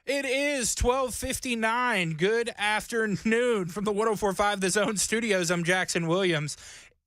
It is 12:59. Good afternoon from the 104.5 The Zone studios. I'm Jackson Williams.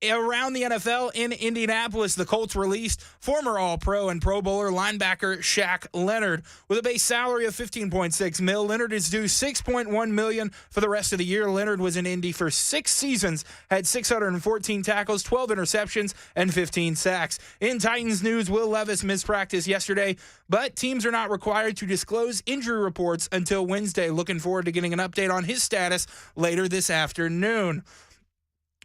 Around the NFL in Indianapolis, the Colts released former All-Pro and Pro Bowler linebacker Shaq Leonard. With a base salary of $15.6 million, Leonard is due $6.1 million for the rest of the year. Leonard was in Indy for 6 seasons, had 614 tackles, 12 interceptions, and 15 sacks. In Titans news, Will Levis missed practice yesterday, but teams are not required to disclose injury reports until Wednesday. Looking forward to getting an update on his status later this afternoon.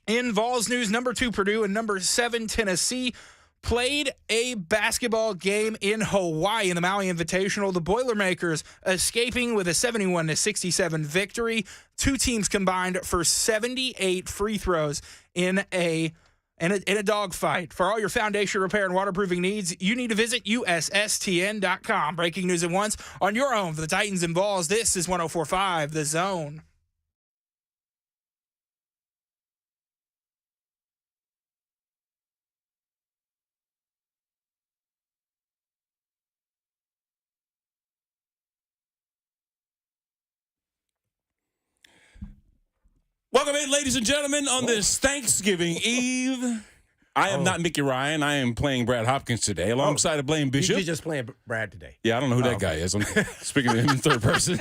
In Vols news, number 2 Purdue and number 7 Tennessee played a basketball game in Hawaii in the Maui Invitational. The Boilermakers escaping with a 71-67 victory. Two teams combined for 78 free throws in a dogfight. For all your foundation repair and waterproofing needs, you need to visit USSTN.com. Breaking news at once on your home for the Titans and Vols. This is 104.5 The Zone. Welcome in, ladies and gentlemen, on this Thanksgiving Eve. I am not Mickey Ryan. I am playing Brad Hopkins today, alongside of Blaine Bishop. You're just playing Brad today. Yeah, I don't know who that guy is. I'm speaking to him in third person.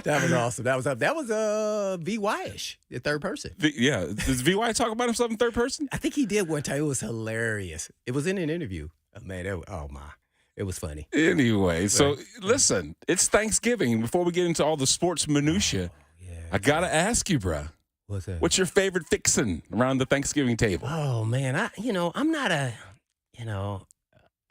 That was awesome. That was VY-ish, the third person. Yeah. Does VY talk about himself in third person? I think he did one time. It was hilarious. It was in an interview. Oh, man, it was funny. Anyway, so listen, it's Thanksgiving. Before we get into all the sports minutia, I got to ask you, bruh. What's that? What's your favorite fixin' around the Thanksgiving table? Oh, man, I'm not a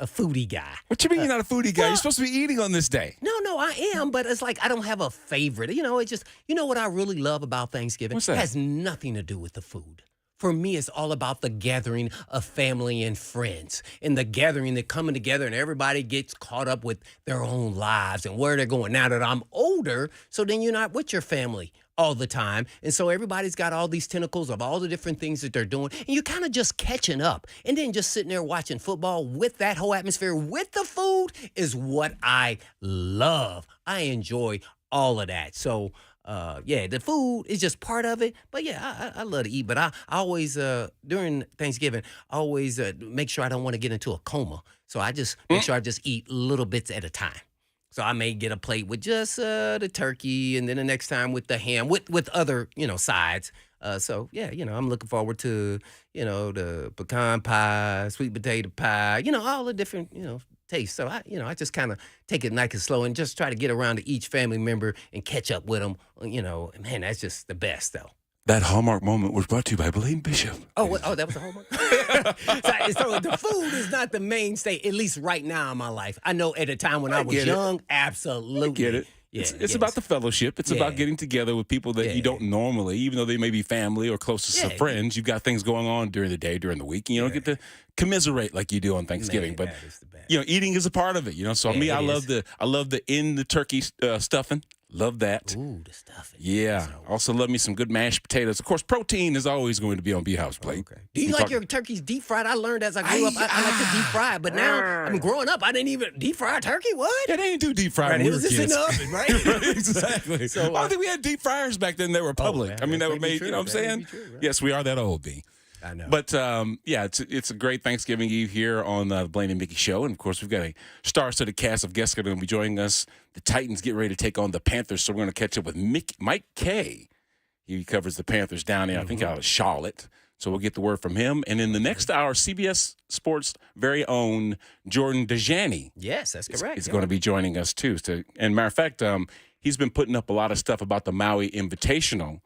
foodie guy. What you mean you're not a foodie guy? You're supposed to be eating on this day. No, I am, but it's like I don't have a favorite. It's just, what I really love about Thanksgiving? What's that? It has nothing to do with the food. For me, it's all about the gathering of family and friends and the gathering, the coming together, and everybody gets caught up with their own lives and where they're going. Now that I'm older, so then you're not with your family all the time. And so everybody's got all these tentacles of all the different things that they're doing. And you're kind of just catching up. And then just sitting there watching football with that whole atmosphere, with the food, is what I love. I enjoy all of that. So, the food is just part of it. But, I love to eat. But I always, during Thanksgiving, I always make sure I don't want to get into a coma. So I just make sure I just eat little bits at a time. So I may get a plate with just the turkey, and then the next time with the ham, with other, sides. I'm looking forward to, the pecan pie, sweet potato pie, all the different, tastes. So I just kind of take it nice and slow and just try to get around to each family member and catch up with them. Man, that's just the best, though. That Hallmark moment was brought to you by Blaine Bishop. Oh, that was a Hallmark? so the food is not the mainstay, at least right now in my life. I know at a time when I was young, absolutely. I get it. Yeah, it's about the fellowship. It's about getting together with people that you don't normally, even though they may be family or closest to friends. You've got things going on during the day, during the week, and you don't get to commiserate like you do on Thanksgiving. Man, but eating is a part of it. So I love the in the turkey stuffing. Love that. Ooh, the stuffing. Yeah. Also love me some good mashed potatoes. Of course, protein is always going to be on B-House plate. Okay. Do you like your turkeys deep fried? I learned as I grew up, I like to deep fry. But now, growing up, I didn't even deep fry a turkey. What? Yeah, they didn't do deep fry when we were kids. It was just in the oven, right? Right, exactly. So, I don't think we had deep fryers back then. They were public. Man, they were made, you know what I'm saying? True, right? Yes, we are that old, B. I know. But, it's a great Thanksgiving Eve here on the Blaine and Mickey Show. And, of course, we've got a star-studded cast of guests that are going to be joining us. The Titans get ready to take on the Panthers, so we're going to catch up with Mike Kaye. He covers the Panthers down there, I think, out of Charlotte. So we'll get the word from him. And in the next hour, CBS Sports' very own Jordan Dajani. Yes, that's correct. He's going to be joining us, too. And, matter of fact, he's been putting up a lot of stuff about the Maui Invitational,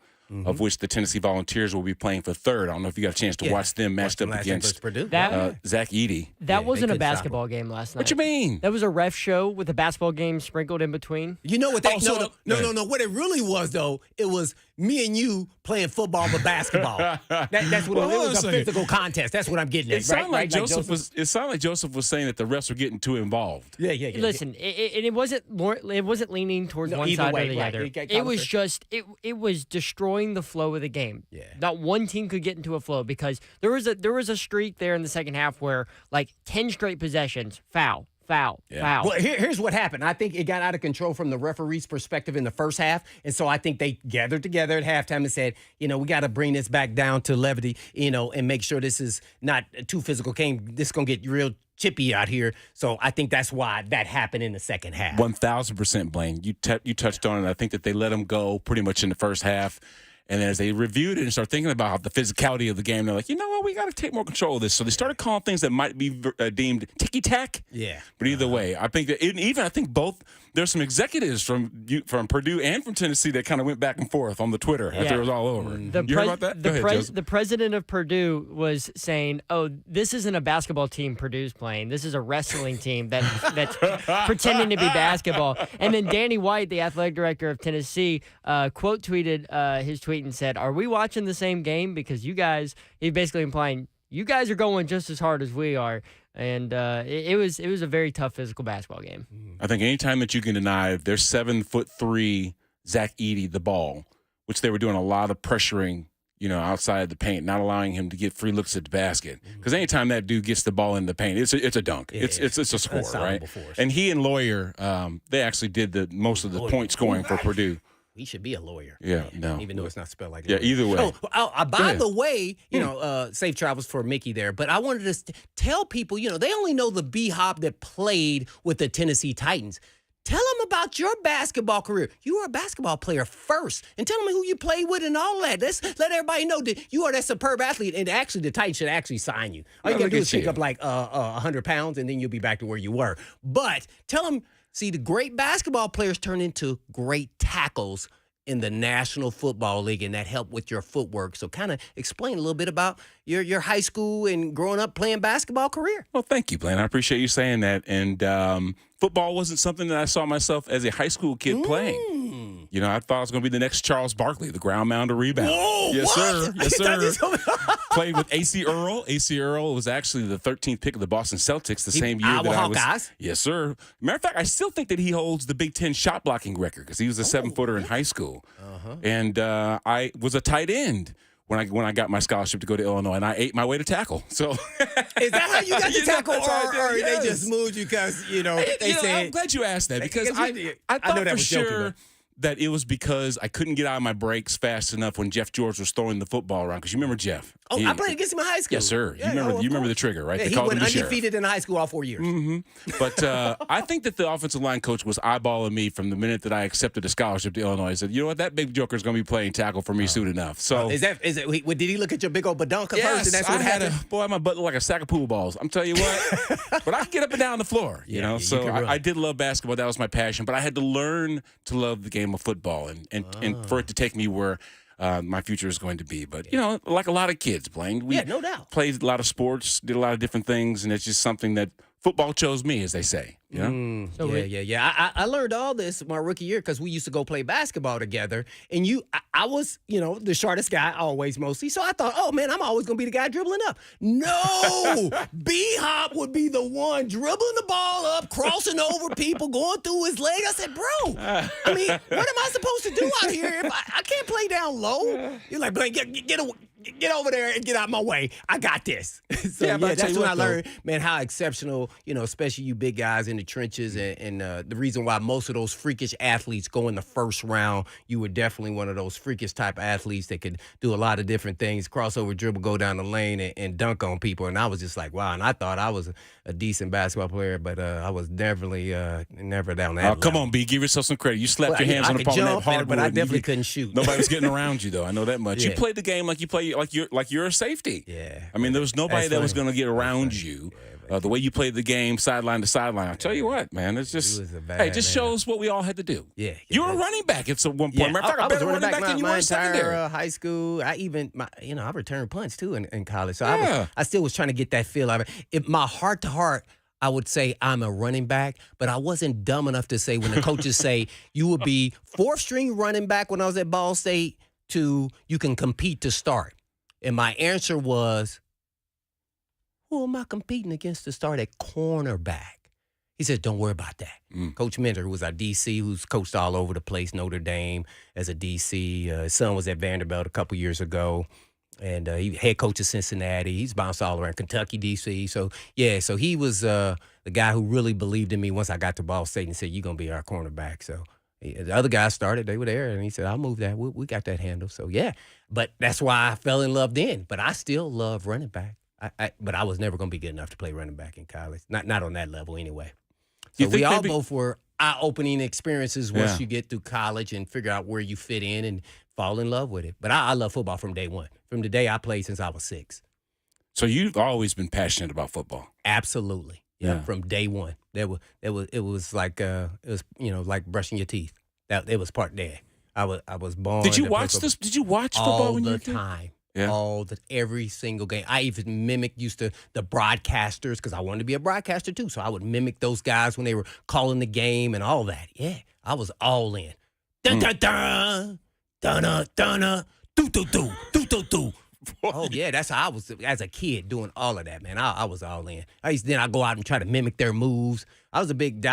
of which the Tennessee Volunteers will be playing for third. I don't know if you got a chance to watch them matched up against Purdue. Zach Edey. That wasn't a basketball game last night. What you mean? That was a ref show with a basketball game sprinkled in between. You know what they no. What it really was, though, it was me and you playing football but basketball. That's what it was, a physical contest. That's what I'm getting at. It sounded like Joseph was saying that the refs were getting too involved. Yeah. Listen, it wasn't leaning towards one side or the other. It was just it was destroying the flow of the game. Yeah. Not one team could get into a flow because there was a streak there in the second half where like 10 straight possessions, foul, Foul. Well, here's what happened. I think it got out of control from the referee's perspective in the first half. And so I think they gathered together at halftime and said, we got to bring this back down to levity, and make sure this is not a too physical game. This is going to get real chippy out here. So I think that's why that happened in the second half. 1,000%, Blaine. You touched on it. I think that they let them go pretty much in the first half. And as they reviewed it and started thinking about the physicality of the game, they're like, you know what, we got to take more control of this. So they started calling things that might be deemed ticky-tack. Yeah. But either way, I think that I think both, there's some executives from Purdue and from Tennessee that kind of went back and forth on the Twitter after it was all over. You heard about that? The president of Purdue was saying, oh, this isn't a basketball team Purdue's playing. This is a wrestling team that's pretending to be basketball. And then Danny White, the athletic director of Tennessee, quote tweeted his tweet and said, are we watching the same game? Because you guys, he's basically implying, you guys are going just as hard as we are. And it was a very tough physical basketball game. I think anytime that you can deny their 7'3" Zach Edey the ball, which they were doing a lot of pressuring, outside the paint, not allowing him to get free looks at the basket. Because anytime that dude gets the ball in the paint, it's a dunk. Yeah, it's a score, right? And he and Lawyer, they actually did most of the point scoring for Purdue. He should be a lawyer. Yeah, no. Even though it's not spelled like that. Yeah, either way. By the way, safe travels for Mickey there. But I wanted to tell people, they only know the B-Hop that played with the Tennessee Titans. Tell them about your basketball career. You were a basketball player first. And tell them who you played with and all that. Let everybody know that you are that superb athlete. And actually, the Titans should actually sign you. All you got to do is pick up like 100 pounds, and then you'll be back to where you were. But tell them, see, the great basketball players turn into great tackles in the National Football League, and that helped with your footwork. So kind of explain a little bit about your high school and growing up playing basketball career. Well, thank you, Blaine. I appreciate you saying that. And football wasn't something that I saw myself as a high school kid playing. I thought I was going to be the next Charles Barkley, the ground mound rebound. Whoa, yes, what? Sir. Yes, sir. Played with A.C. Earl. A.C. Earl was actually the 13th pick of the Boston Celtics the same year that I was. Hawkeyes. Yes, sir. Matter of fact, I still think that he holds the Big Ten shot blocking record because he was a 7-footer in high school. And I was a tight end when I got my scholarship to go to Illinois, and I ate my way to tackle. So is that how you got to tackle, or they just moved you because they said? I'm glad you asked that because I thought for sure that it was because I couldn't get out of my breaks fast enough when Jeff George was throwing the football around. Because you remember Jeff? Oh, I played against him in high school. Yes, sir. Yeah, you remember the trigger, right? Yeah, he went undefeated in high school all 4 years. But I think that the offensive line coach was eyeballing me from the minute that I accepted a scholarship to Illinois. He said, you know what, that big joker's going to be playing tackle for me soon enough. So is it? Did he look at your big old badonka first? Yes, And that's what happened? my butt looked like a sack of pool balls. I'm telling you what. But I can get up and down the floor, you know. So I did love basketball. That was my passion. But I had to learn to love the game of football and for it to take me where my future is going to be. But, like a lot of kids, Blaine, we no doubt. played a lot of sports, did a lot of different things, and it's just something that football chose me, as they say. I learned all this my rookie year because we used to go play basketball together. And I was, the shortest guy always mostly. So I thought, oh, man, I'm always going to be the guy dribbling up. No! B-Hop would be the one dribbling the ball up, crossing over people, going through his leg. I said, bro, what am I supposed to do out here if I can't play down low? You're like, Blaine, get over there and get out my way. I got this. That's when I learned, man, how exceptional, especially you big guys in the trenches and the reason why most of those freakish athletes go in the first round. You were definitely one of those freakish type athletes that could do a lot of different things, crossover dribble, go down the lane and dunk on people. And I was just like, wow. And I thought I was a decent basketball player, but I was definitely never down that level. Come on, B. Give yourself some credit. You slapped your hands on the palm of that hardwood. But I definitely couldn't shoot. Nobody was getting around you, though. I know that much. You played the game like you play like you're a safety. Yeah. I mean, there was nobody that was going to get around you. The way you played the game, sideline to sideline. I tell you what, man, it's just it just shows what we all had to do. Yeah. You were a running back at one point. Yeah. Matter of fact, I was a running back than you were in entire secondary. High school. I returned punts too in college. So I still was trying to get that feel out of it. My heart to heart, I would say I'm a running back, but I wasn't dumb enough to say when the coaches say you would be fourth string running back when I was at Ball State to you can compete to start. And my answer was, who am I competing against to start at cornerback? He said, don't worry about that. Coach Mentor, who was our DC, who's coached all over the place, Notre Dame as a DC. His son was at Vanderbilt a couple years ago. And he head coach of Cincinnati. He's bounced all around Kentucky, D.C. So, so he was the guy who really believed in me once I got to Ball State and said, you're going to be our cornerback. So the other guys started. They were there. And he said, I'll move that. We got that handle. So, yeah. But that's why I fell in love then. But I still love running back. But I was never going to be good enough to play running back in college. Not on that level anyway. So we all both were eye-opening experiences once you get through college and figure out where you fit in and fall in love with it. But I love football from day one, from the day I played since I was 6. So you've always been passionate about football? Absolutely. Yeah. From day one. It was like like brushing your teeth. It was part there. I was born. Did you watch this? Did you watch football when you were all the time? Yeah. Every single game. I even used to the broadcasters because I wanted to be a broadcaster too. So I would mimic those guys when they were calling the game and all that. Yeah, I was all in. Dun dun dun, dun dun dun, do do do do do do. Oh yeah, that's how I was as a kid doing all of that, man. I was all in. I go out and try to mimic their moves. I was a big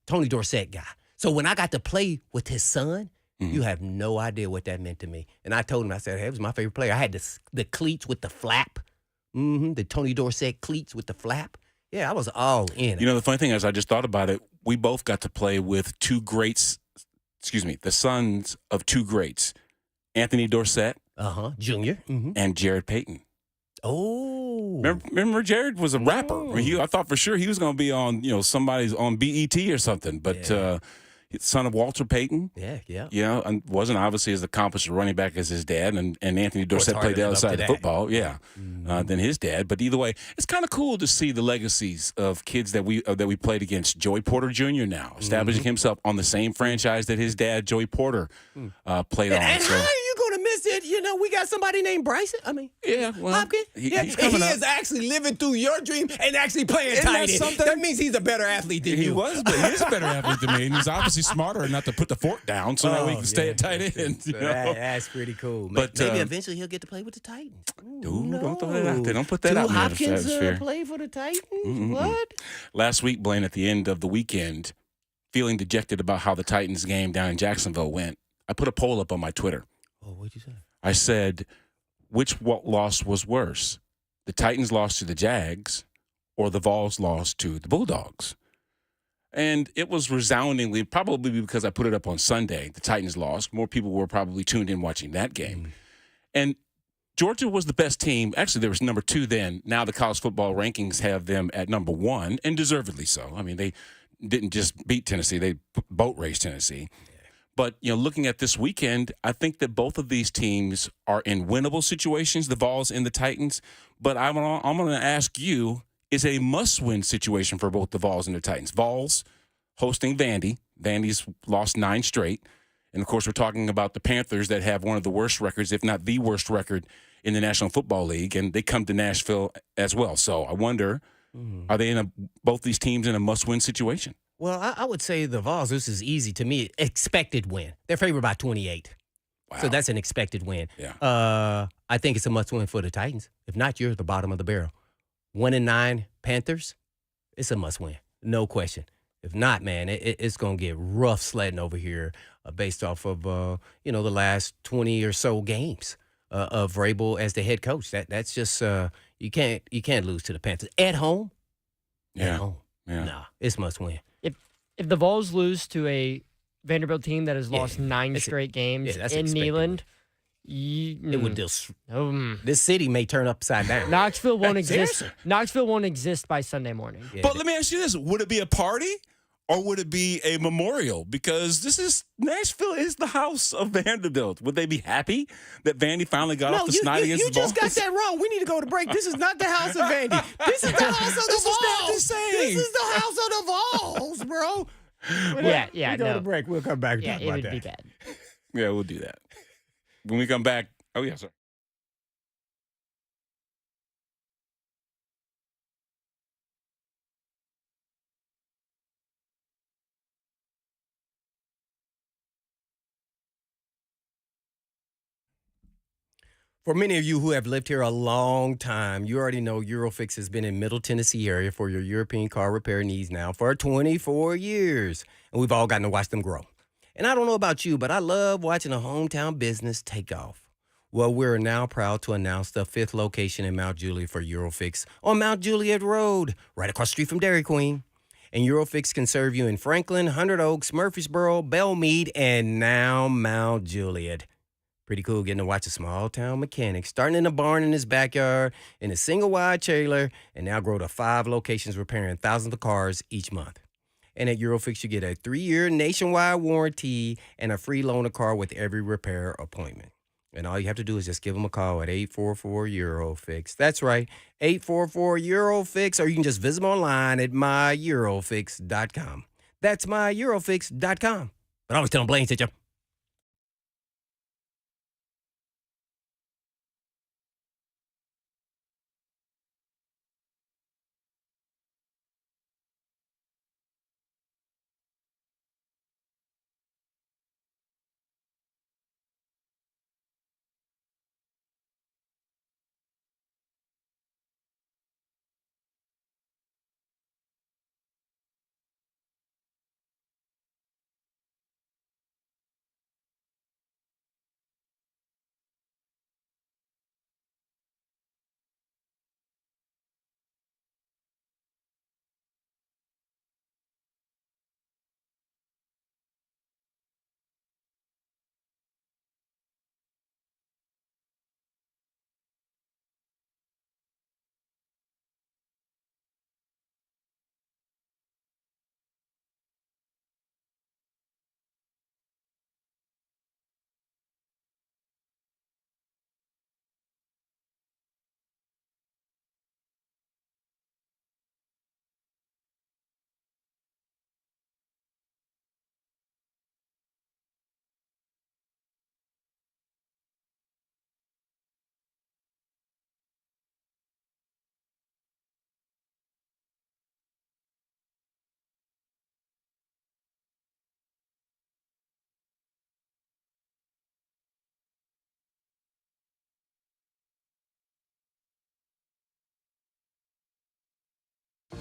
Tony Dorsett guy. So when I got to play with his son. You have no idea what that meant to me. And I told him, I said, hey, it was my favorite player. I had the cleats with the flap. The Tony Dorsett cleats with the flap. Yeah, I was all in. You know, the funny thing is, I just thought about it. We both got to play with two greats, the sons of two greats, Anthony Dorsett. Junior. And Jared Payton. Oh. Remember Jared was a rapper. I thought for sure he was going to be on, somebody's on BET or something. But son of Walter Payton. Yeah. And wasn't obviously as accomplished a running back as his dad. And Anthony Dorsett played the other side of football. Yeah. Than his dad. But either way, it's kind of cool to see the legacies of kids that we played against. Joey Porter Jr. now establishing himself on the same franchise that his dad, Joey Porter, played on. And how are you going to miss it? We got somebody named Bryson. I mean, Hopkins. He's coming up. Is actually living through your dream and actually playing tight end. That means he's a better athlete than you. But he is a better athlete than me, and he's obviously smarter not to put the fork down so that we can stay at tight end. That's pretty cool. But maybe eventually he'll get to play with the Titans. Don't throw that out there. Don't put that out in the Hopkins atmosphere. Play for the Titans? What? Last week, Blaine, at the end of the weekend, feeling dejected about how the Titans game down in Jacksonville went, I put a poll up on my Twitter. Oh, what'd you say? I said, which loss was worse? The Titans lost to the Jags or the Vols lost to the Bulldogs? And it was resoundingly, probably because I put it up on Sunday, the Titans lost. More people were probably tuned in watching that game. And Georgia was the best team. Actually, there was number 2 then. Now the college football rankings have them at number 1, and deservedly so. I mean, they didn't just beat Tennessee. They boat raced Tennessee. But, looking at this weekend, I think that both of these teams are in winnable situations, the Vols and the Titans. But I'm going to ask you, is a must-win situation for both the Vols and the Titans. Vols hosting Vandy. Vandy's lost 9 straight. And, of course, we're talking about the Panthers that have one of the worst records, if not the worst record in the National Football League, and they come to Nashville as well. So I wonder, are they both these teams in a must-win situation? Well, I would say the Vols, this is easy to me, expected win. They're favored by 28. Wow. So that's an expected win. Yeah. I think it's a must-win for the Titans. If not, you're at the bottom of the barrel. 1-9 Panthers, it's a must-win. No question. If not, man, it's going to get rough sledding over here based off of, the last 20 or so games of Vrabel as the head coach. That's just, you can't lose to the Panthers. At home? Yeah. At home. Yeah. Nah, it's must-win. If the Vols lose to a Vanderbilt team that has lost 9 straight games in Neyland, it would just this city may turn upside down. Knoxville won't exist. Knoxville won't exist by Sunday morning. Yeah. But let me ask you this: would it be a party or would it be a memorial? Because Nashville is the house of Vanderbilt. Would they be happy that Vandy finally got off the snide against the Vols? You just got that wrong. We need to go to break. This is not the house of Vandy. This is the house of the Vols. This is the house of the Vols, bro. Yeah. We go to break. We'll come back and talk about that. It would be bad. Yeah, we'll do that. When we come back, sorry. For many of you who have lived here a long time, you already know Eurofix has been in Middle Tennessee area for your European car repair needs now for 24 years. And we've all gotten to watch them grow. And I don't know about you, but I love watching a hometown business take off. Well, we're now proud to announce the fifth location in Mount Juliet for Eurofix on Mount Juliet Road, right across the street from Dairy Queen. And Eurofix can serve you in Franklin, Hundred Oaks, Murfreesboro, Belmead, and now Mount Juliet. Pretty cool getting to watch a small town mechanic starting in a barn in his backyard in a single wide trailer and now grow to 5 locations repairing thousands of cars each month. And at Eurofix, you get a 3-year nationwide warranty and a free loaner car with every repair appointment. And all you have to do is just give them a call at 844-EUROFIX. That's right, 844-EUROFIX, or you can just visit them online at myEurofix.com. That's myEurofix.com. But always tell them Blaine sent you.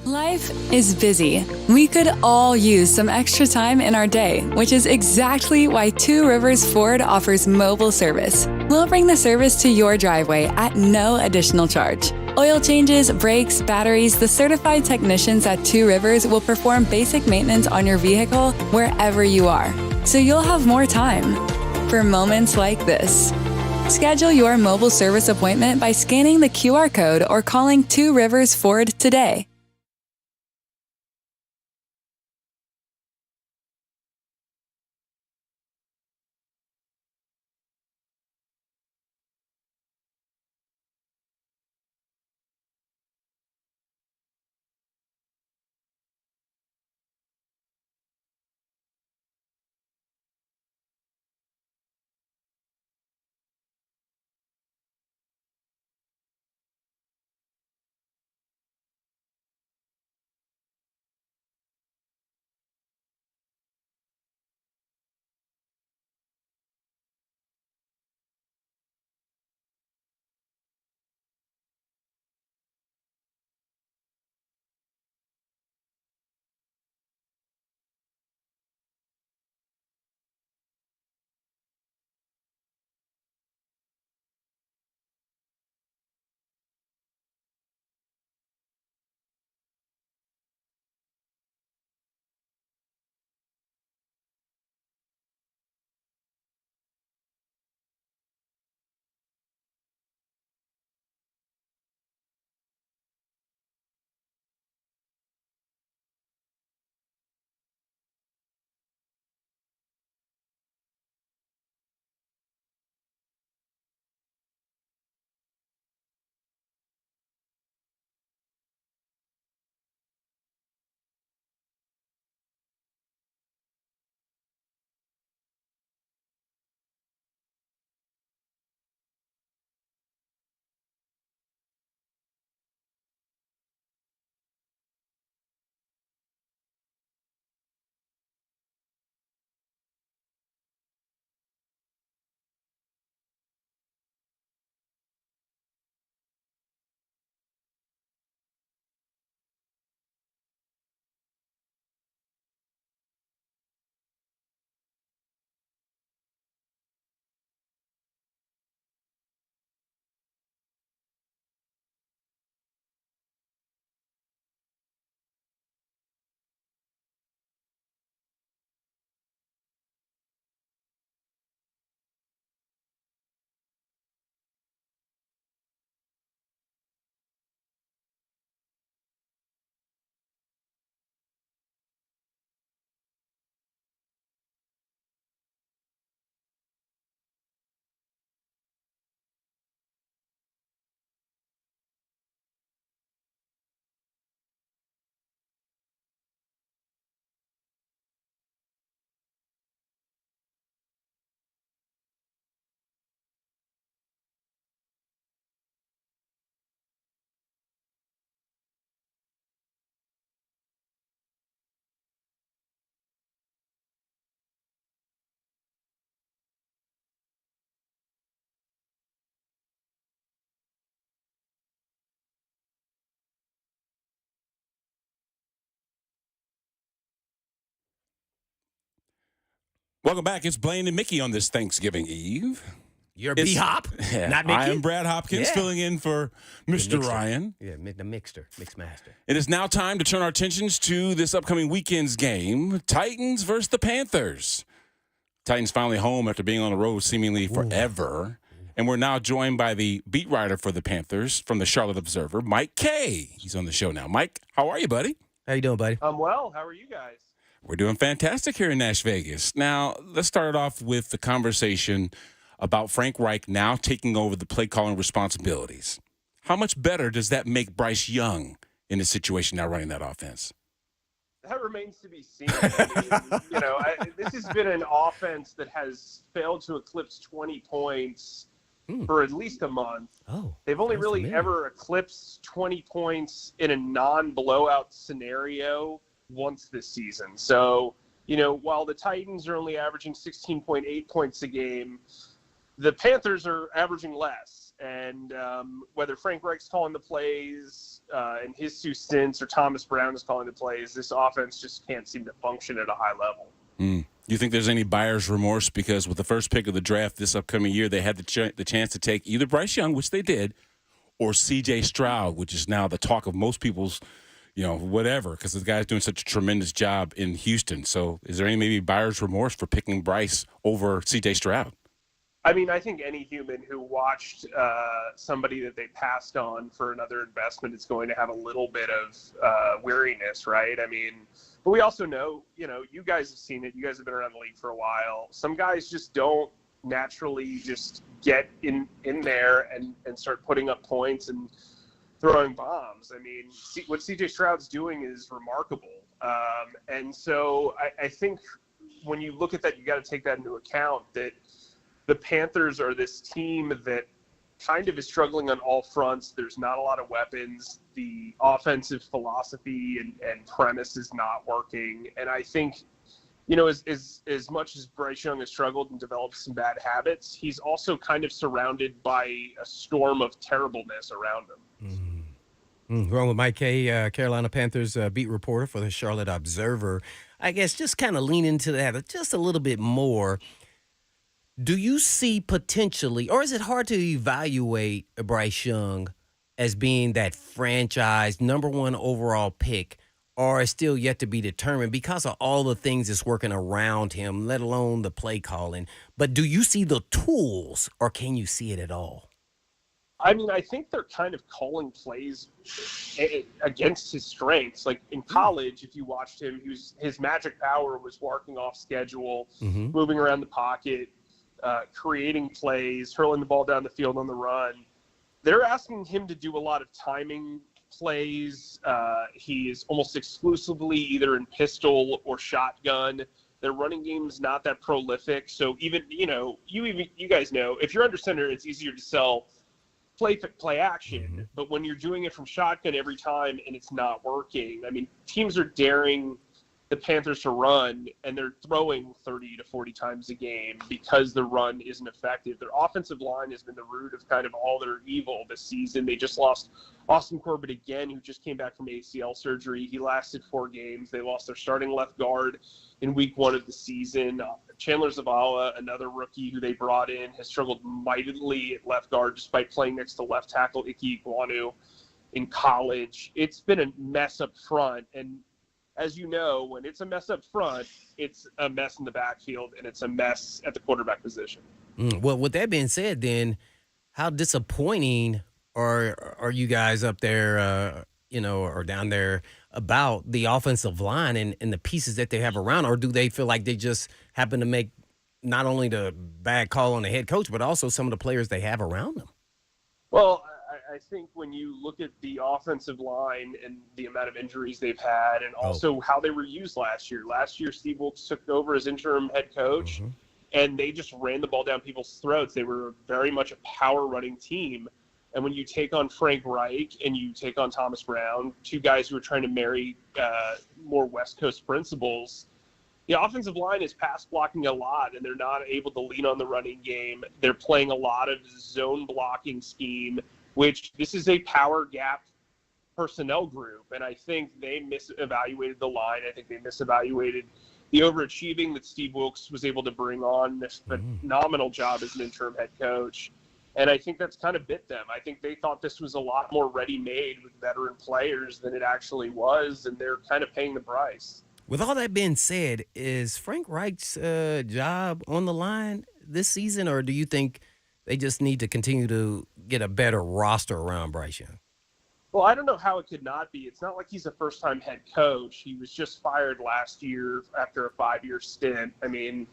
Life is busy. We could all use some extra time in our day, which is exactly why Two Rivers Ford offers mobile service. We'll bring the service to your driveway at no additional charge. Oil changes, brakes, batteries, the certified technicians at Two Rivers will perform basic maintenance on your vehicle wherever you are, so you'll have more time for moments like this. Schedule your mobile service appointment by scanning the QR code or calling Two Rivers Ford today. Welcome back. It's Blaine and Mickey on this Thanksgiving Eve. You're It's- B-Hop, Yeah, not Mickey? I am Brad Hopkins, Yeah. filling in for Mr. Mixer. Ryan. Yeah, the mixer, mix master. It is now time to turn our attentions to this upcoming weekend's game, Titans versus the Panthers. Titans finally home after being on the road seemingly forever. And we're now joined by the beat writer for the Panthers from the Charlotte Observer, Mike Kaye. He's on the show now. Mike, how are you, buddy? How you doing, buddy? I'm well. How are you guys? We're doing fantastic here in Nash Vegas. Now, let's start off with the conversation about Frank Reich now taking over the play calling responsibilities. How much better does that make Bryce Young in this situation now running that offense? That remains to be seen. I mean, this has been an offense that has failed to eclipse 20 points for at least a month. Oh, They've only sounds really familiar. ever eclipsed 20 points in a non-blowout scenario once this season. So, while the Titans are only averaging 16.8 points a game, the Panthers are averaging less. And whether Frank Reich's calling the plays in his 2 stints or Thomas Brown is calling the plays, this offense just can't seem to function at a high level. You think there's any buyer's remorse? Because with the first pick of the draft this upcoming year, they had the chance to take either Bryce Young, which they did, or C.J. Stroud, which is now the talk of most people's, whatever, because the guy's doing such a tremendous job in Houston. So is there any maybe buyer's remorse for picking Bryce over C.J. Stroud? I mean, I think any human who watched somebody that they passed on for another investment is going to have a little bit of weariness, right? I mean, but we also know, you guys have seen it. You guys have been around the league for a while. Some guys just don't naturally just get in there and start putting up points and throwing bombs. I mean, what C.J. Stroud's doing is remarkable. And so I think when you look at that, you got to take that into account, that the Panthers are this team that kind of is struggling on all fronts. There's not a lot of weapons. The offensive philosophy and premise is not working. And I think, as much as Bryce Young has struggled and developed some bad habits, he's also kind of surrounded by a storm of terribleness around him. Wrong with Mike Kaye, Carolina Panthers beat reporter for the Charlotte Observer. I guess just kind of lean into that just a little bit more. Do you see potentially, or is it hard to evaluate Bryce Young as being that franchise #1 overall pick, or is still yet to be determined because of all the things that's working around him, let alone the play calling? But do you see the tools, or can you see it at all? I mean, I think they're kind of calling plays against his strengths. Like in college, if you watched him, his magic power was working off schedule, moving around the pocket, creating plays, hurling the ball down the field on the run. They're asking him to do a lot of timing plays. He is almost exclusively either in pistol or shotgun. Their running game is not that prolific. So even, you guys know, if you're under center, it's easier to sell play action. But when you're doing it from shotgun every time and it's not working, I mean, teams are daring the Panthers to run, and they're throwing 30 to 40 times a game because the run isn't effective. Their offensive line has been the root of kind of all their evil this season. They just lost Austin Corbett again, who just came back from ACL surgery. He lasted 4 games. They lost their starting left guard in week 1 of the season. Chandler Zavala, another rookie who they brought in, has struggled mightily at left guard despite playing next to left tackle Ike Iguanu in college. It's been a mess up front, and as you know, when it's a mess up front, it's a mess in the backfield, and it's a mess at the quarterback position. Well, with that being said, then, how disappointing are you guys up there, or down there about the offensive line and the pieces that they have around? Or do they feel like they just happen to make not only the bad call on the head coach, but also some of the players they have around them? Well, I think when you look at the offensive line and the amount of injuries they've had, and also how they were used last year. Last year, Steve Wilkes took over as interim head coach, and they just ran the ball down people's throats. They were very much a power running team. And when you take on Frank Reich and you take on Thomas Brown, 2 guys who are trying to marry more West Coast principles, the offensive line is pass blocking a lot, and they're not able to lean on the running game. They're playing a lot of zone blocking scheme, which this is a power gap personnel group. And I think they misevaluated the line. I think they misevaluated the overachieving that Steve Wilkes was able to bring on, a phenomenal job as an interim head coach. And I think that's kind of bit them. I think they thought this was a lot more ready-made with veteran players than it actually was, and they're kind of paying the price. With all that being said, is Frank Reich's job on the line this season, or do you think they just need to continue to get a better roster around Bryce Young? Well, I don't know how it could not be. It's not like he's a first-time head coach. He was just fired last year after a 5-year stint. I mean,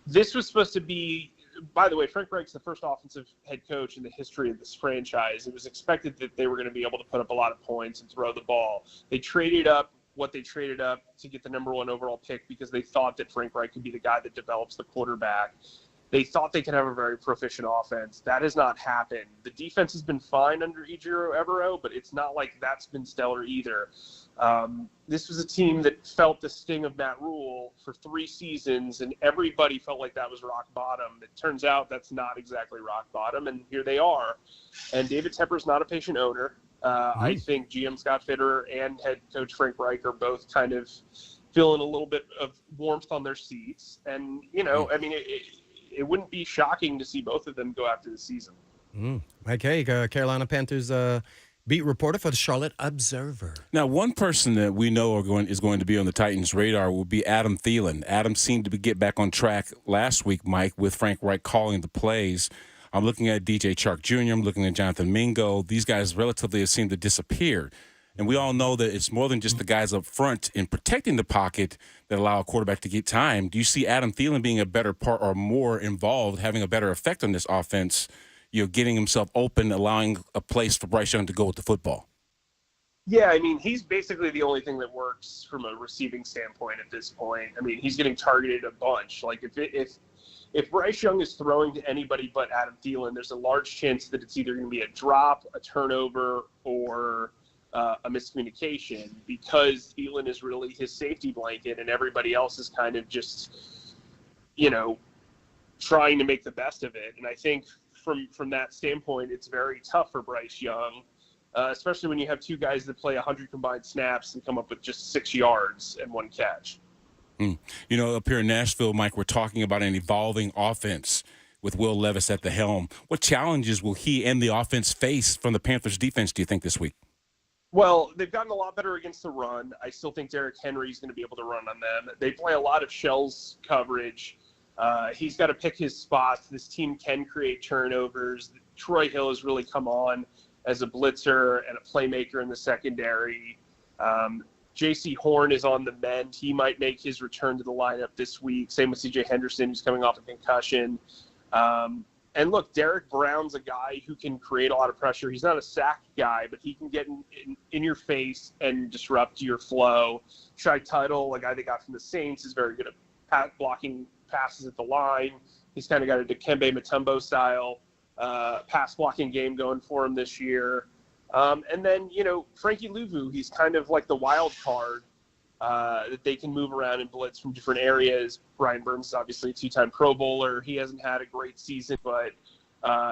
this was supposed to be – by the way, Frank Reich's the first offensive head coach in the history of this franchise. It was expected that they were going to be able to put up a lot of points and throw the ball. They traded up what they traded up to get the number 1 overall pick because they thought that Frank Reich could be the guy that develops the quarterback. They thought they could have a very proficient offense. That has not happened. The defense has been fine under Ejiro Evero, but it's not like that's been stellar either. This was a team that felt the sting of Matt Rule for 3 seasons, and everybody felt like that was rock bottom. It turns out that's not exactly rock bottom, and here they are. And David Tepper's not a patient owner. I think GM Scott Fitterer and head coach Frank Reich are both kind of feeling a little bit of warmth on their seats. And, I mean, it wouldn't be shocking to see both of them go after the season. Mike Kaye, Carolina Panthers beat reporter for the Charlotte Observer. Now, one person that we know is going to be on the Titans' radar will be Adam Thielen. Adam seemed to get back on track last week, Mike, with Frank Reich calling the plays. I'm looking at DJ Chark Jr., I'm looking at Jonathan Mingo. These guys relatively have seemed to disappear. And we all know that it's more than just the guys up front in protecting the pocket that allow a quarterback to get time. Do you see Adam Thielen being a better part or more involved, having a better effect on this offense, getting himself open, allowing a place for Bryce Young to go with the football? Yeah, I mean, he's basically the only thing that works from a receiving standpoint at this point. I mean, he's getting targeted a bunch. Like, if Bryce Young is throwing to anybody but Adam Thielen, there's a large chance that it's either going to be a drop, a turnover, or a miscommunication, because Thielen is really his safety blanket and everybody else is kind of just, trying to make the best of it. And I think from that standpoint, it's very tough for Bryce Young, especially when you have 2 guys that play 100 combined snaps and come up with just 6 yards and 1 catch. Up here in Nashville, Mike, we're talking about an evolving offense with Will Levis at the helm. What challenges will he and the offense face from the Panthers defense, do you think, this week? Well, they've gotten a lot better against the run. I still think Derrick Henry is going to be able to run on them. They play a lot of shells coverage. He's got to pick his spots. This team can create turnovers. Troy Hill has really come on as a blitzer and a playmaker in the secondary. J.C. Horn is on the mend. He might make his return to the lineup this week. Same with C.J. Henderson, who's coming off a concussion. And look, Derek Brown's a guy who can create a lot of pressure. He's not a sack guy, but he can get in your face and disrupt your flow. Shai Tuttle, a guy they got from the Saints, is very good at blocking passes at the line. He's kind of got a Dikembe Mutombo style pass blocking game going for him this year. And then, Frankie Louvu, he's kind of like the wild card that they can move around and blitz from different areas. Brian Burns is obviously a 2-time Pro Bowler. He hasn't had a great season, but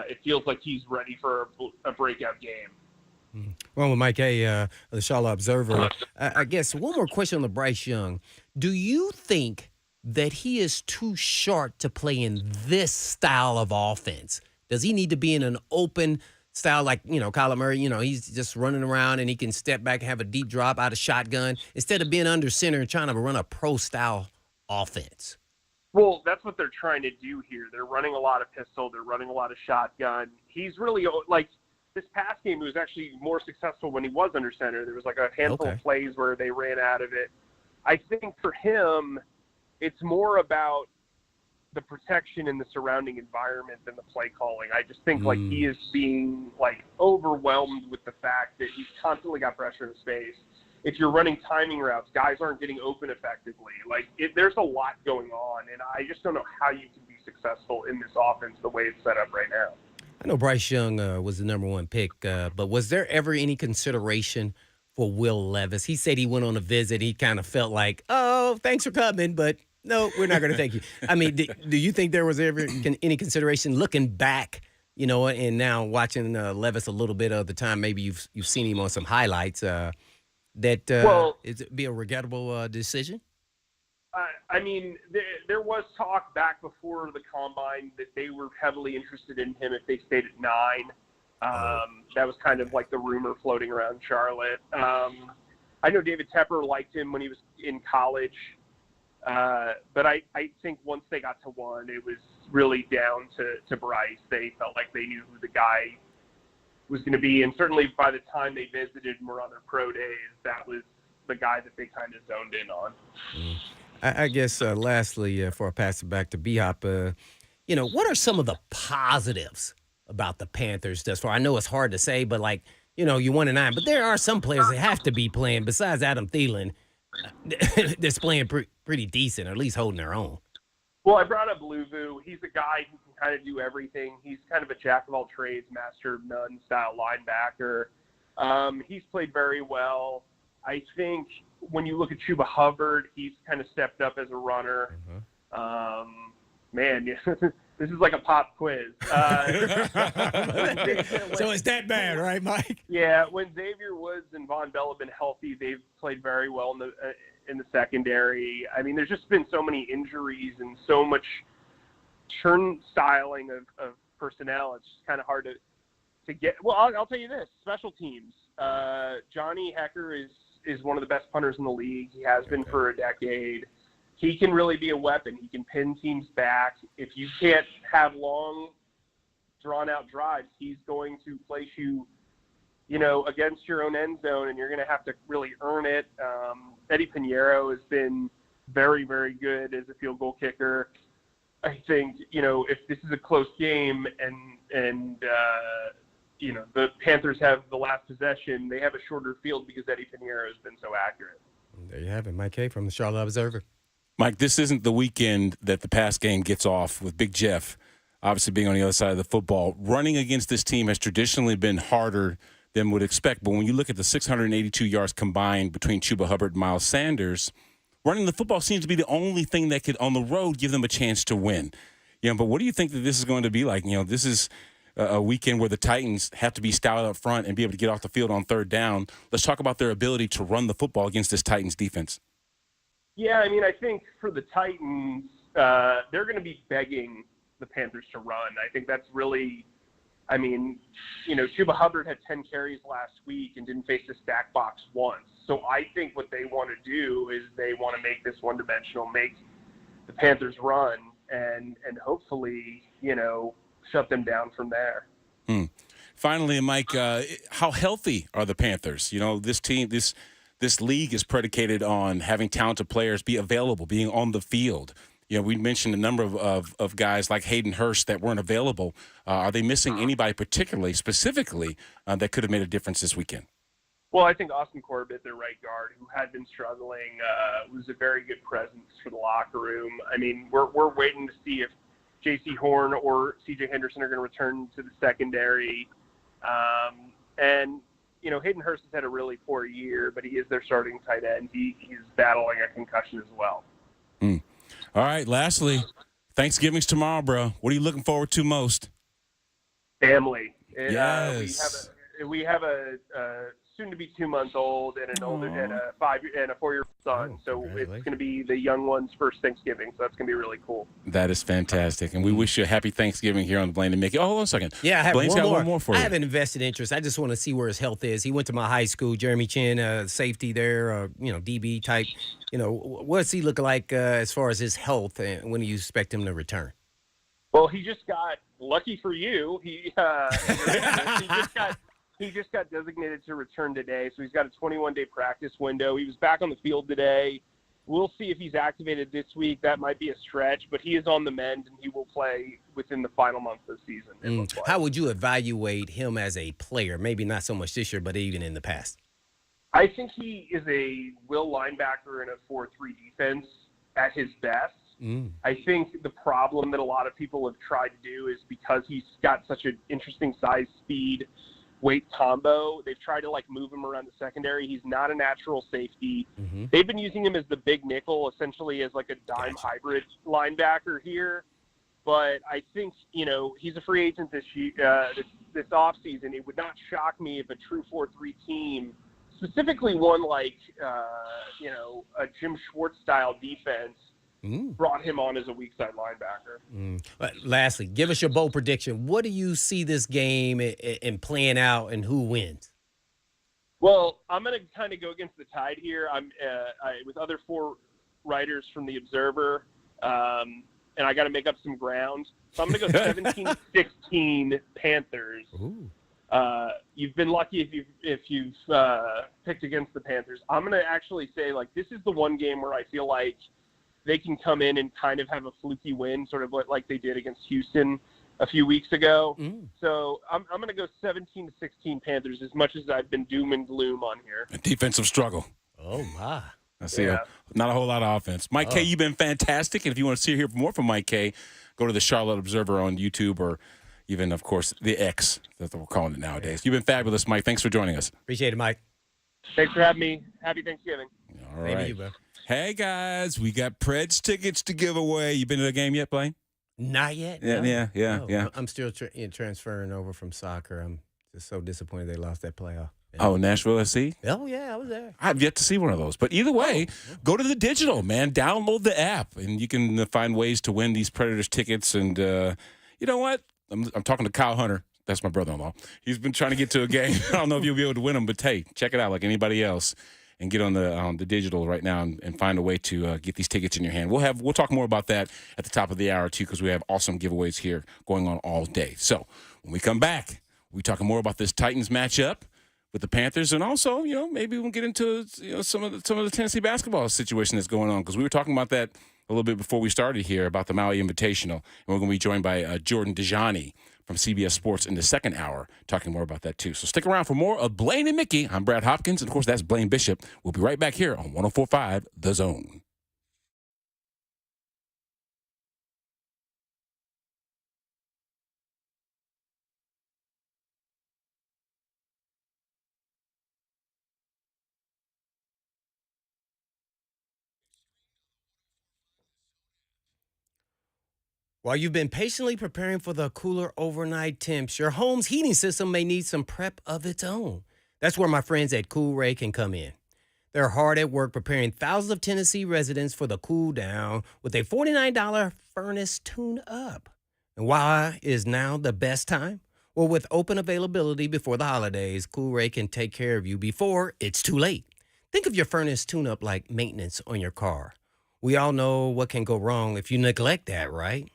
it feels like he's ready for a breakout game. Well, with Mike Kaye, the Charlotte Observer, I guess one more question on the Bryce Young. Do you think that he is too short to play in this style of offense? Does he need to be in an open style like, Kyler Murray, he's just running around and he can step back and have a deep drop out of shotgun instead of being under center and trying to run a pro-style offense? Well, that's what they're trying to do here. They're running a lot of pistol. They're running a lot of shotgun. He's really, this past game, he was actually more successful when he was under center. There was a handful of plays where they ran out of it. I think for him, it's more about the protection in the surrounding environment than the play calling. I just think he is being overwhelmed with the fact that he's constantly got pressure in his face. If you're running timing routes, guys aren't getting open effectively. There's a lot going on, and I just don't know how you can be successful in this offense the way it's set up right now. I know Bryce Young was the number 1 pick, but was there ever any consideration for Will Levis? He said he went on a visit. He kind of felt like, oh, thanks for coming, but no, we're not going to thank you. I mean, do you think there was ever any consideration looking back, and now watching Levis a little bit of the time, maybe you've seen him on some highlights, that it'd be a regrettable decision? I mean, there was talk back before the combine that they were heavily interested in him if they stayed at 9. That was kind of like the rumor floating around Charlotte. I know David Tepper liked him when he was in college, but I think once they got to 1, it was really down to Bryce. They felt like they knew who the guy was going to be, and certainly by the time they visited and were on their pro days, that was the guy that they kind of zoned in on. I guess lastly, before I pass it back to B-Hop, what are some of the positives about the Panthers thus far? I know it's hard to say, but you 1-9, but there are some players that have to be playing besides Adam Thielen that's playing pretty decent, or at least holding their own. Well, I brought up Luvu. He's a guy who can kind of do everything. He's kind of a jack of all trades, master of none style linebacker. He's played very well. I think when you look at Chuba Hubbard, he's kind of stepped up as a runner. Man, this is like a pop quiz. So it's that bad, right, Mike? Yeah, when Xavier Woods and Von Bell have been healthy, they've played very well in the secondary. I mean, there's just been so many injuries and so much turnstiling of personnel. It's just kind of hard to get. Well, I'll tell you this: special teams. Johnny Hecker is one of the best punters in the league. He has been for a decade. He can really be a weapon. He can pin teams back. If you can't have long, drawn-out drives, he's going to place you, against your own end zone, and you're going to have to really earn it. Eddie Pinheiro has been very, very good as a field goal kicker. I think, if this is a close game and the Panthers have the last possession, they have a shorter field because Eddie Pinheiro has been so accurate. There you have it, Mike Kaye from the Charlotte Observer. Mike, this isn't the weekend that the pass game gets off with Big Jeff, obviously being on the other side of the football. Running against this team has traditionally been harder than would expect. But when you look at the 682 yards combined between Chuba Hubbard and Miles Sanders, running the football seems to be the only thing that could, on the road, give them a chance to win. But what do you think that this is going to be like? This is a weekend where the Titans have to be stout up front and be able to get off the field on third down. Let's talk about their ability to run the football against this Titans defense. Yeah, I mean, I think for the Titans, they're going to be begging the Panthers to run. I think that's really, Chuba Hubbard had 10 carries last week and didn't face the stack box once. So I think what they want to do is they want to make this one-dimensional, make the Panthers run, and hopefully, shut them down from there. Finally, Mike, how healthy are the Panthers? This team, this league is predicated on having talented players be available, being on the field. We mentioned a number of guys like Hayden Hurst that weren't available. Are they missing anybody specifically, that could have made a difference this weekend? Well, I think Austin Corbett, their right guard, who had been struggling, was a very good presence for the locker room. I mean, we're waiting to see if J.C. Horn or C.J. Henderson are going to return to the secondary. Hayden Hurst has had a really poor year, but he is their starting tight end. He's battling a concussion as well. All right, lastly, Thanksgiving's tomorrow, bro. What are you looking forward to most? Family. Yes. We have a soon-to-be 2-month-old and an older and a 4-year-old son. So it's going to be the young one's first Thanksgiving. So that's going to be really cool. That is fantastic, and we wish you a happy Thanksgiving here on the Blaine and Mickey. Oh, hold on a second. Yeah, I have Blaine's got one more for you. I have an invested interest. I just want to see where his health is. He went to my high school, Jeremy Chin, safety there, DB type. What's he look like as far as his health, and when do you expect him to return? Well, he just got lucky for you. He just got designated to return today, so he's got a 21-day practice window. He was back on the field today. We'll see if he's activated this week. That might be a stretch, but he is on the mend, and he will play within the final month of the season. How would you evaluate him as a player? Maybe not so much this year, but even in the past. I think he is a will linebacker in a 4-3 defense at his best. I think the problem that a lot of people have tried to do is because he's got such an interesting size, speed, weight combo, they've tried to move him around the secondary. He's not a natural safety. They've been using him as the big nickel, essentially as a dime hybrid linebacker here. But I think, he's a free agent this offseason. It would not shock me if a true 4-3 team, specifically one a Jim Schwartz style defense, brought him on as a weak side linebacker. Lastly, give us your bold prediction. What do you see this game in playing out, and who wins? Well, I'm going to kind of go against the tide here. With other 4 writers from the Observer, and I got to make up some ground. So I'm going to go 17-16 Panthers. Ooh. You've been lucky if you've picked against the Panthers. I'm going to actually say, like, this is the one game where I feel like they can come in and kind of have a fluky win, sort of like they did against Houston a few weeks ago. So I'm going to go 17-16 Panthers, as much as I've been doom and gloom on here. A defensive struggle. Oh, my. I see not a whole lot of offense. Mike Kaye, you've been fantastic. And if you want to hear more from Mike Kaye, go to the Charlotte Observer on YouTube, or even, of course, the X, that's what we're calling it nowadays. You've been fabulous, Mike. Thanks for joining us. Appreciate it, Mike. Thanks for having me. Happy Thanksgiving. All Same to right. you, bro. Hey, guys, we got Preds tickets to give away. You been to the game yet, Blaine? Not yet. Yeah, no. yeah. No. I'm still transferring over from soccer. I'm just so disappointed they lost that playoff. Oh, Nashville SC? Oh, yeah, I was there. I've yet to see one of those. But either way, go to the digital, man. Download the app, and you can find ways to win these Predators tickets. And you know what? I'm talking to Kyle Hunter. That's my brother-in-law. He's been trying to get to a game. I don't know if you'll be able to win them, but hey, check it out like anybody else. And get on the digital right now and find a way to get these tickets in your hand. We'll talk more about that at the top of the hour too, because we have awesome giveaways here going on all day. So when we come back, we're talking more about this Titans matchup with the Panthers, and also maybe we'll get into some of the Tennessee basketball situation that's going on, because we were talking about that a little bit before we started here about the Maui Invitational, and we're going to be joined by Jordan Dajani from CBS Sports in the second hour, talking more about that too. So stick around for more of Blaine and Mickey. I'm Brad Hopkins, and of course that's Blaine Bishop. We'll be right back here on 104.5 The Zone. While you've been patiently preparing for the cooler overnight temps, your home's heating system may need some prep of its own. That's where my friends at Cool Ray can come in. They're hard at work preparing thousands of Tennessee residents for the cool down with a $49 furnace tune-up. And why is now the best time? Well, with open availability before the holidays, Cool Ray can take care of you before it's too late. Think of your furnace tune-up like maintenance on your car. We all know what can go wrong if you neglect that, right?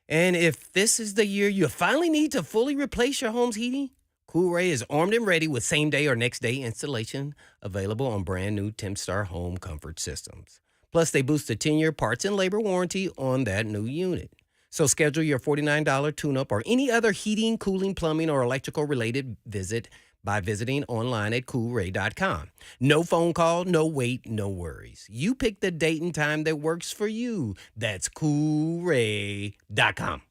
And if this is the year you finally need to fully replace your home's heating, Cool Ray is armed and ready with same-day or next-day installation available on brand-new TempStar home comfort systems. Plus, they boost a 10-year parts and labor warranty on that new unit. So schedule your $49 tune-up or any other heating, cooling, plumbing, or electrical-related visit by visiting online at coolray.com. No phone call, no wait, no worries. You pick the date and time that works for you. That's coolray.com.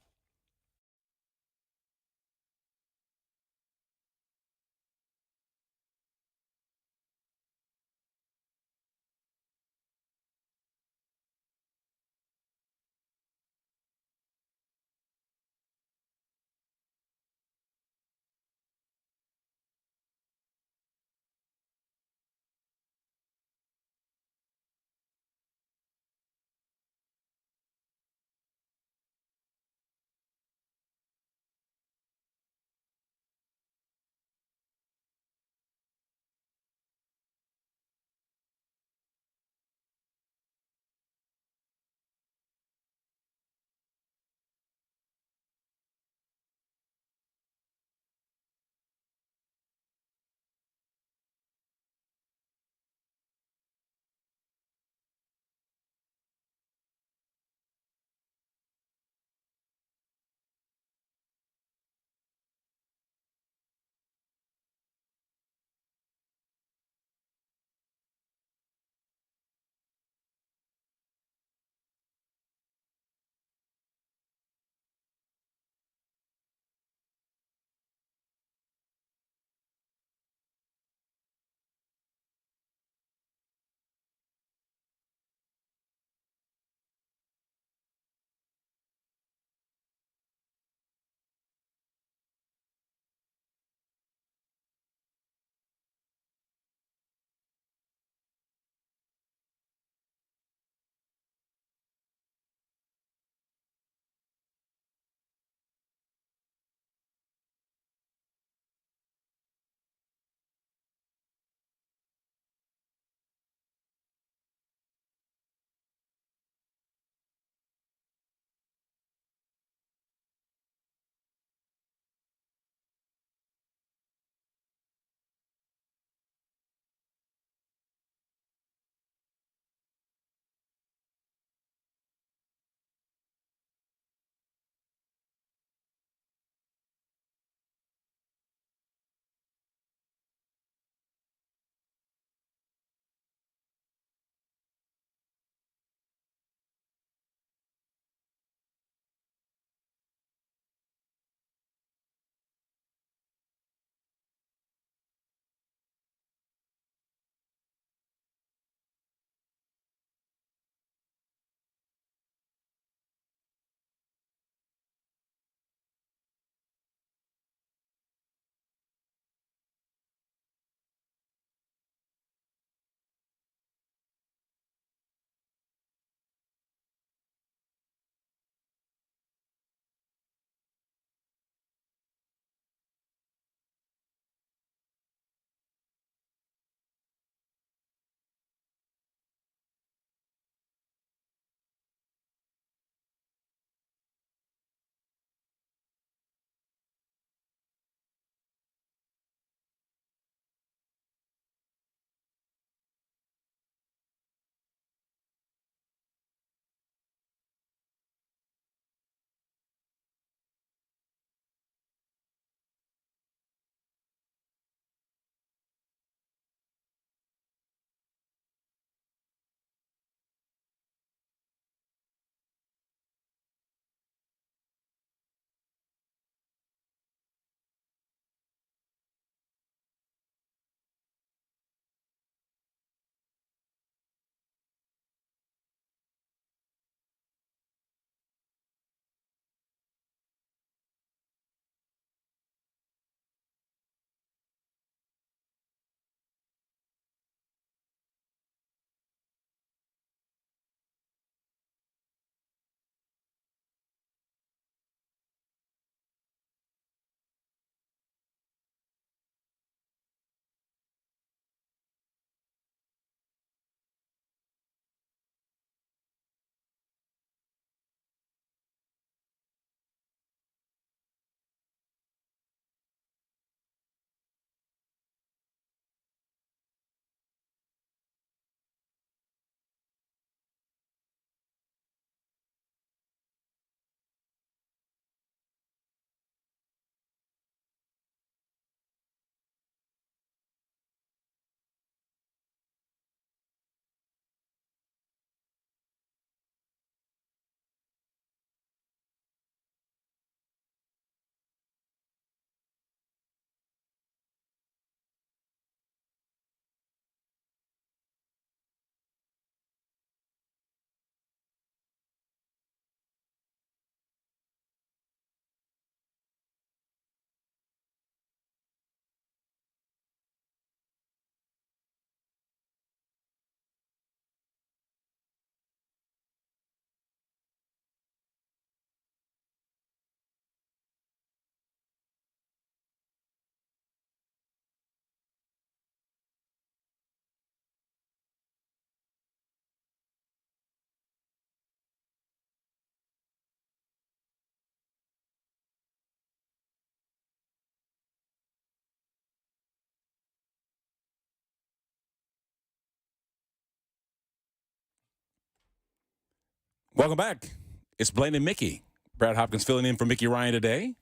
Welcome back. It's Blaine and Mickey. Brad Hopkins filling in for Mickey Ryan today.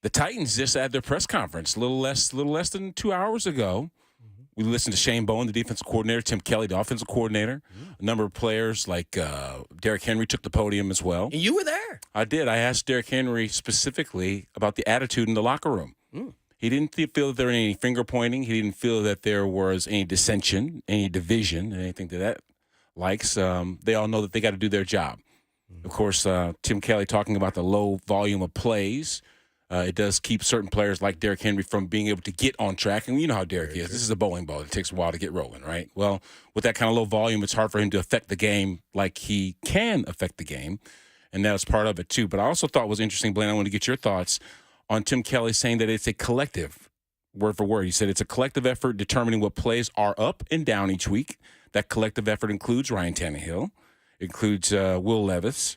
The Titans just had their press conference a little less than 2 hours ago. We listened to Shane Bowen, the defensive coordinator, Tim Kelly, the offensive coordinator. A number of players like Derrick Henry took the podium as well. And you were there. I did. I asked Derrick Henry specifically about the attitude in the locker room. He didn't feel that there was any finger pointing. He didn't feel that there was any dissension, any division, anything that likes. They all know that they got to do their job. Of course, Tim Kelly talking about the low volume of plays. It does keep certain players like Derrick Henry from being able to get on track. And you know how Derrick is. This is a bowling ball. It takes a while to get rolling, right? Well, with that kind of low volume, it's hard for him to affect the game like he can affect the game. And that was part of it, too. But I also thought was interesting, Blaine, I want to get your thoughts on Tim Kelly saying that it's a collective, word for word. He said it's a collective effort determining what plays are up and down each week. That collective effort includes Ryan Tannehill, includes Will Levis,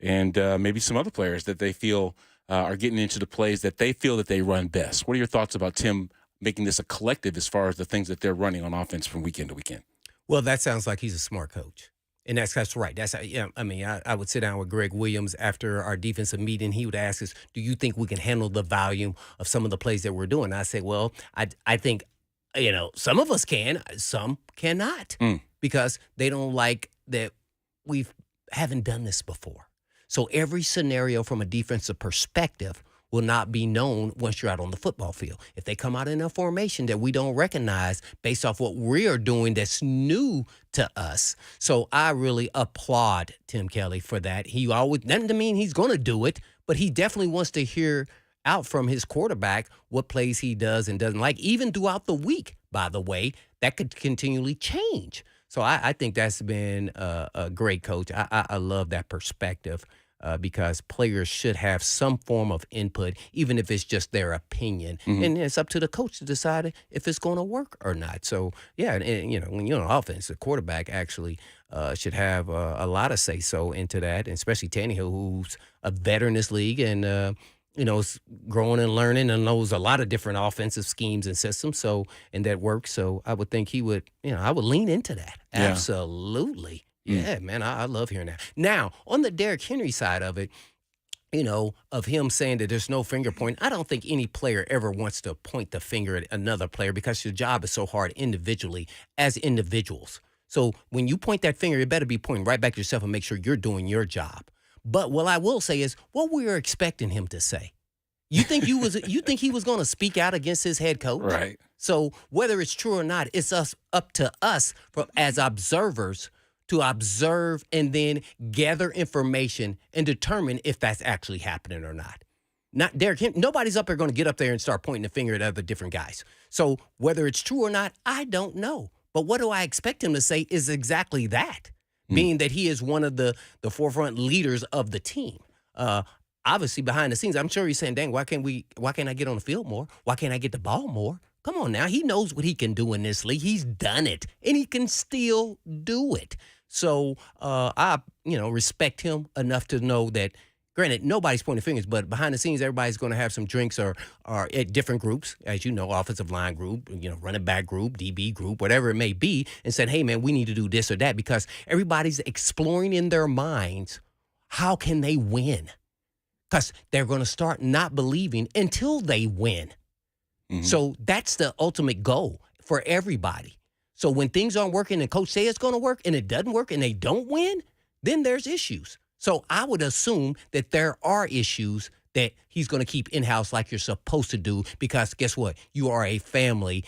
and maybe some other players that they feel are getting into the plays that they feel that they run best. What are your thoughts about Tim making this a collective as far as the things that they're running on offense from weekend to weekend? Well, that sounds like he's a smart coach. And that's right. That's I would sit down with Greg Williams after our defensive meeting. He would ask us, do you think we can handle the volume of some of the plays that we're doing? I say, well, I think, some of us can, some cannot, because they don't like that we haven't done this before. So every scenario from a defensive perspective will not be known once you're out on the football field. If they come out in a formation that we don't recognize based off what we are doing that's new to us. So I really applaud Tim Kelly for that. He always, doesn't mean he's going to do it, but he definitely wants to hear out from his quarterback what plays he does and doesn't like, even throughout the week, by the way. That could continually change. So I think that's been a great coach. I love that perspective because players should have some form of input, even if it's just their opinion. And it's up to the coach to decide if it's going to work or not. So, yeah, and when you're on offense, the quarterback actually should have a lot of say-so into that, and especially Tannehill, who's a veteran in this league and is growing and learning and knows a lot of different offensive schemes and systems. So, and that works. So I would think he would, I would lean into that. Yeah. Absolutely. Yeah, man, I love hearing that. Now, on the Derrick Henry side of it, of him saying that there's no finger point, I don't think any player ever wants to point the finger at another player because your job is so hard individually as individuals. So when you point that finger, it better be pointing right back at yourself and make sure you're doing your job. But what I will say is what we were expecting him to say. You think he was going to speak out against his head coach? Right. So whether it's true or not, it's up to us as observers to observe and then gather information and determine if that's actually happening or not. Not Derrick Henry. Nobody's up there going to get up there and start pointing the finger at other different guys. So whether it's true or not, I don't know. But what do I expect him to say is exactly that. Being that he is one of the forefront leaders of the team. Obviously, behind the scenes, I'm sure he's saying, dang, why can't I get on the field more? Why can't I get the ball more? Come on now. He knows what he can do in this league. He's done it, and he can still do it. So I respect him enough to know that, granted, nobody's pointing fingers, but behind the scenes, everybody's going to have some drinks or at different groups, as you know, offensive line group, running back group, DB group, whatever it may be, and said, hey, man, we need to do this or that because everybody's exploring in their minds, how can they win? Because they're going to start not believing until they win. So that's the ultimate goal for everybody. So when things aren't working and coach say it's going to work and it doesn't work and they don't win, then there's issues. So I would assume that there are issues that he's going to keep in-house like you're supposed to do because guess what? You are a family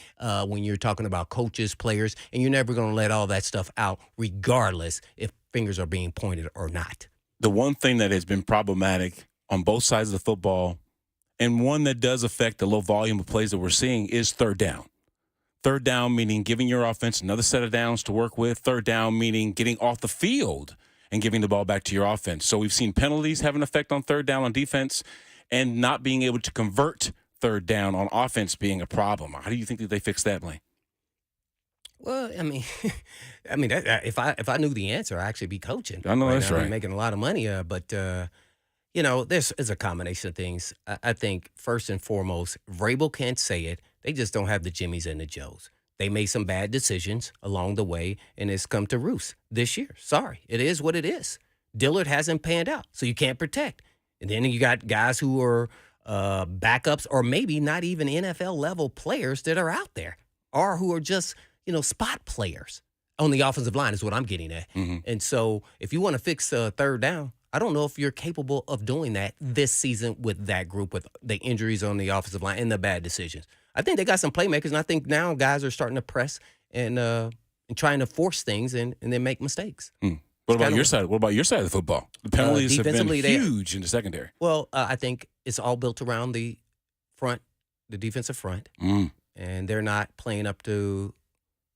when you're talking about coaches, players, and you're never going to let all that stuff out regardless if fingers are being pointed or not. The one thing that has been problematic on both sides of the football and one that does affect the low volume of plays that we're seeing is third down. Third down meaning giving your offense another set of downs to work with. Third down meaning getting off the field and giving the ball back to your offense. So we've seen penalties have an effect on third down on defense and not being able to convert third down on offense being a problem. How do you think that they fix that, Blaine? Well, if I knew the answer, I'd actually be coaching. I know that's now. right. I'm making a lot of money, but this is a combination of things. I think first and foremost, Vrabel can't say it. They just don't have the Jimmies and the Joes. They made some bad decisions along the way, and it's come to roost this year. Sorry, it is what it is. Dillard hasn't panned out, so you can't protect. And then you got guys who are backups or maybe not even NFL-level players that are out there or who are just, spot players on the offensive line is what I'm getting at. And so if you want to fix third down, I don't know if you're capable of doing that this season with that group, with the injuries on the offensive line and the bad decisions. I think they got some playmakers, and I think now guys are starting to press and trying to force things and then make mistakes. What about your side? What about your side of the football? The penalties have been defensively, huge in the secondary. Well, I think it's all built around the front, the defensive front, and they're not playing up to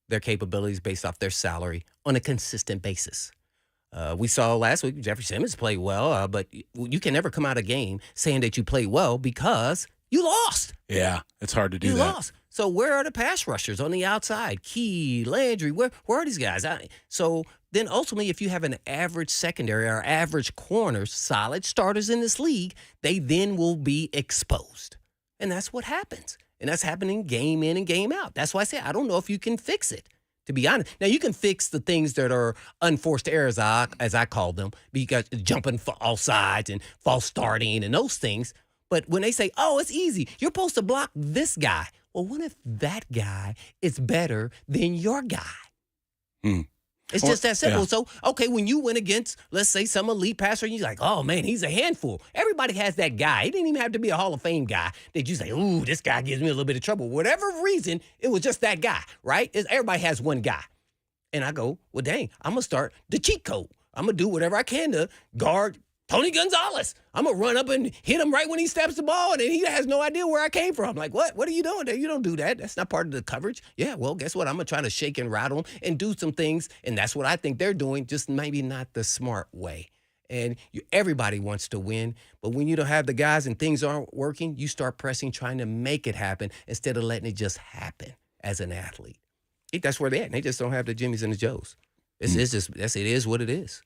their capabilities based off their salary on a consistent basis. We saw last week Jeffrey Simmons played well, but you can never come out of a game saying that you played well because you lost. Yeah, it's hard to do that. You lost. So where are the pass rushers on the outside? Key, Landry, where are these guys? So then ultimately, if you have an average secondary or average corners, solid starters in this league, they then will be exposed. And that's what happens. And that's happening game in and game out. That's why I say I don't know if you can fix it, to be honest. Now, you can fix the things that are unforced errors, as I call them, because jumping for all sides and false starting and those things. But when they say, oh, it's easy, you're supposed to block this guy. Well, what if that guy is better than your guy? It's just that simple. Yeah. So, okay, when you went against, let's say, some elite passer, you're like, oh, man, he's a handful. Everybody has that guy. He didn't even have to be a Hall of Fame guy that you say, ooh, this guy gives me a little bit of trouble. Whatever reason, it was just that guy, right? Everybody has one guy. And I go, well, dang, I'm going to start the cheat code. I'm going to do whatever I can to guard Tony Gonzalez. I'm going to run up and hit him right when he steps the ball, and then he has no idea where I came from. Like, what? What are you doing there? You don't do that. That's not part of the coverage. Yeah, well, guess what? I'm going to try to shake and rattle him and do some things, and that's what I think they're doing, just maybe not the smart way. And everybody wants to win, but when you don't have the guys and things aren't working, you start pressing, trying to make it happen instead of letting it just happen as an athlete. That's where they're at, and they just don't have the Jimmys and the Joes. It is what it is.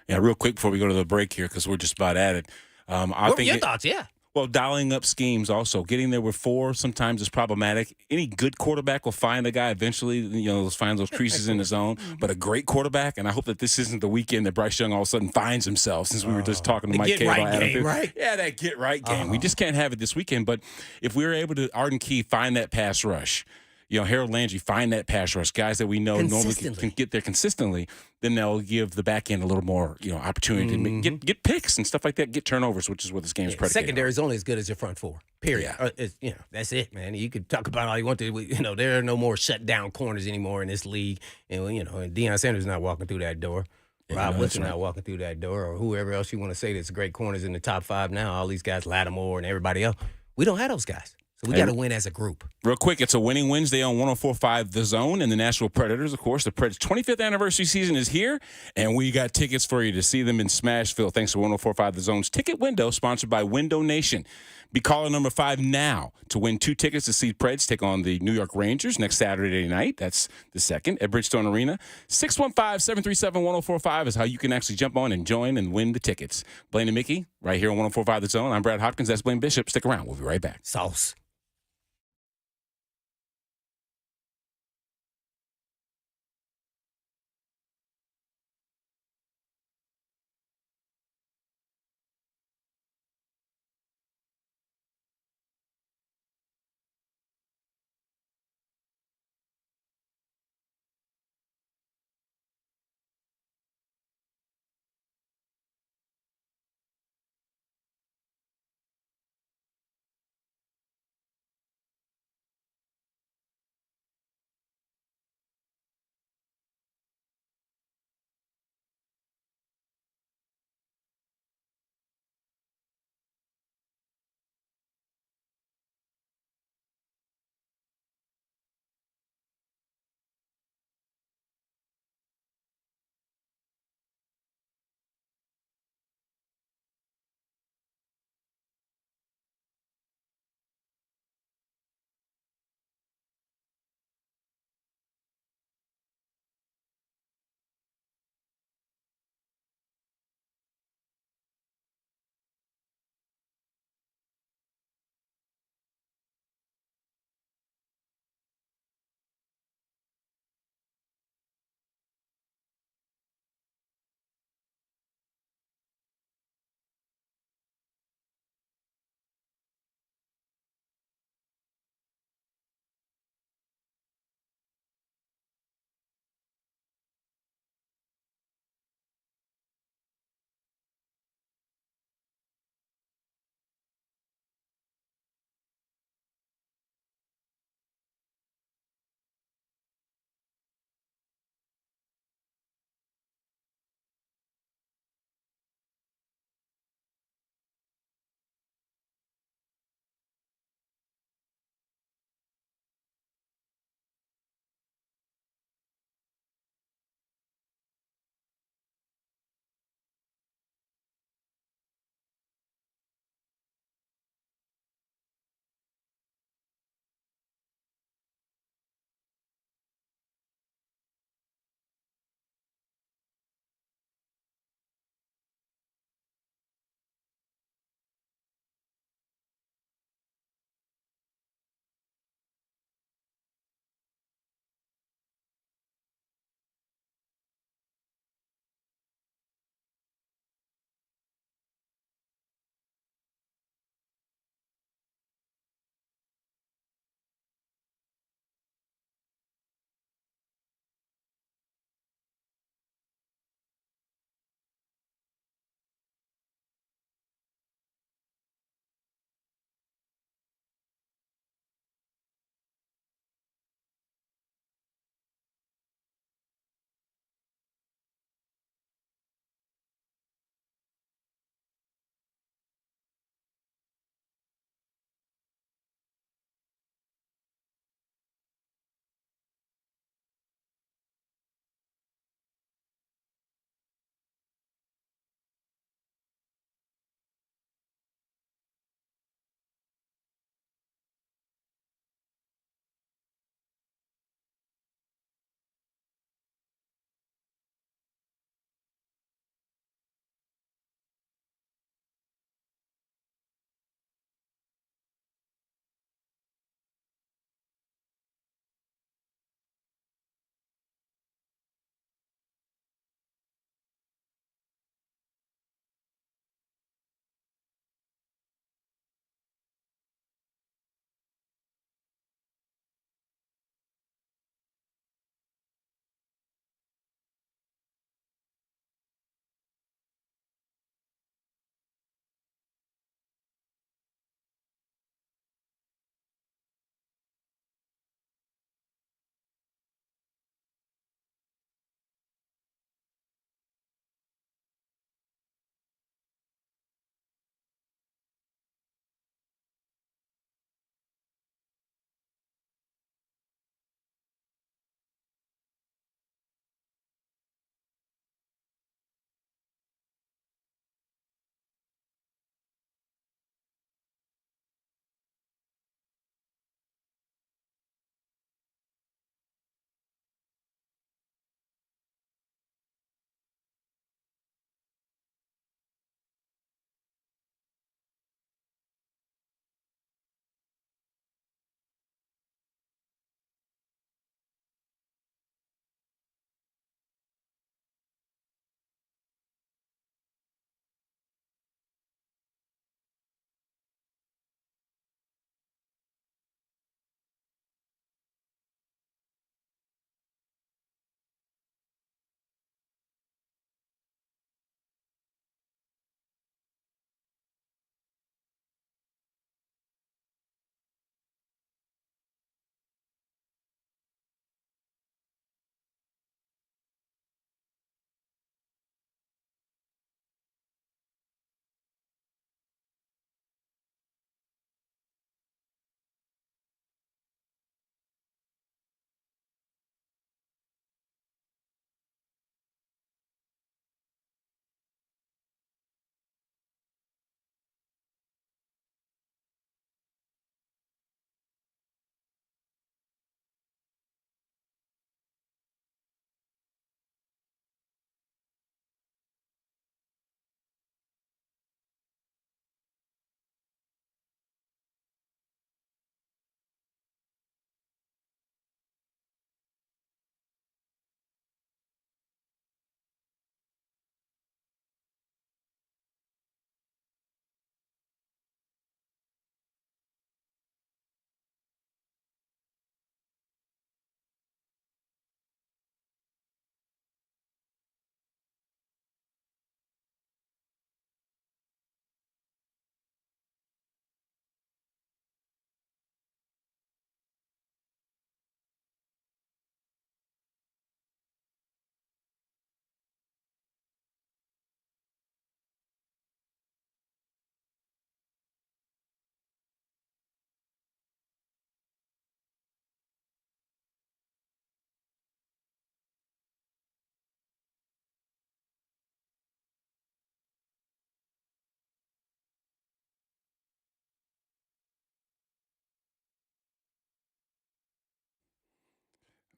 Yeah, real quick before we go to the break here, because we're just about at it. What were your thoughts? Yeah. Well, dialing up schemes also. Getting there with 4 sometimes is problematic. Any good quarterback will find the guy eventually, finds those creases in his zone. But a great quarterback, and I hope that this isn't the weekend that Bryce Young all of a sudden finds himself, since we were just talking to Mike Kaye about Adam Thielen. Right? Yeah, that get-right game. We just can't have it this weekend. But if we were able to, Arden Key, find that pass rush, Harold Landry, find that pass rush, guys that we know normally can get there consistently, then they'll give the back end a little more, opportunity to get picks and stuff like that, get turnovers, which is what this game is predicated on. Secondary is only as good as your front four, period. Yeah. That's it, man. You could talk about all you want to. There are no more shut-down corners anymore in this league. And, and Deion Sanders is not walking through that door. Rob Woodson not walking through that door, or whoever else you want to say that's great corners in the top 5 now, all these guys, Lattimore and everybody else. We don't have those guys. So we got to win as a group. Real quick, it's a winning Wednesday on 104.5 The Zone and the Nashville Predators. Of course, the Predators' 25th anniversary season is here, and we got tickets for you to see them in Smashville. Thanks to 104.5 The Zone's ticket window, sponsored by Window Nation. Be caller number 5 now to win 2 tickets to see Preds take on the New York Rangers next Saturday night. That's the 2nd at Bridgestone Arena. 615-737-1045 is how you can actually jump on and join and win the tickets. Blaine and Mickey, right here on 104.5 The Zone. I'm Brad Hopkins. That's Blaine Bishop. Stick around. We'll be right back. Sauce.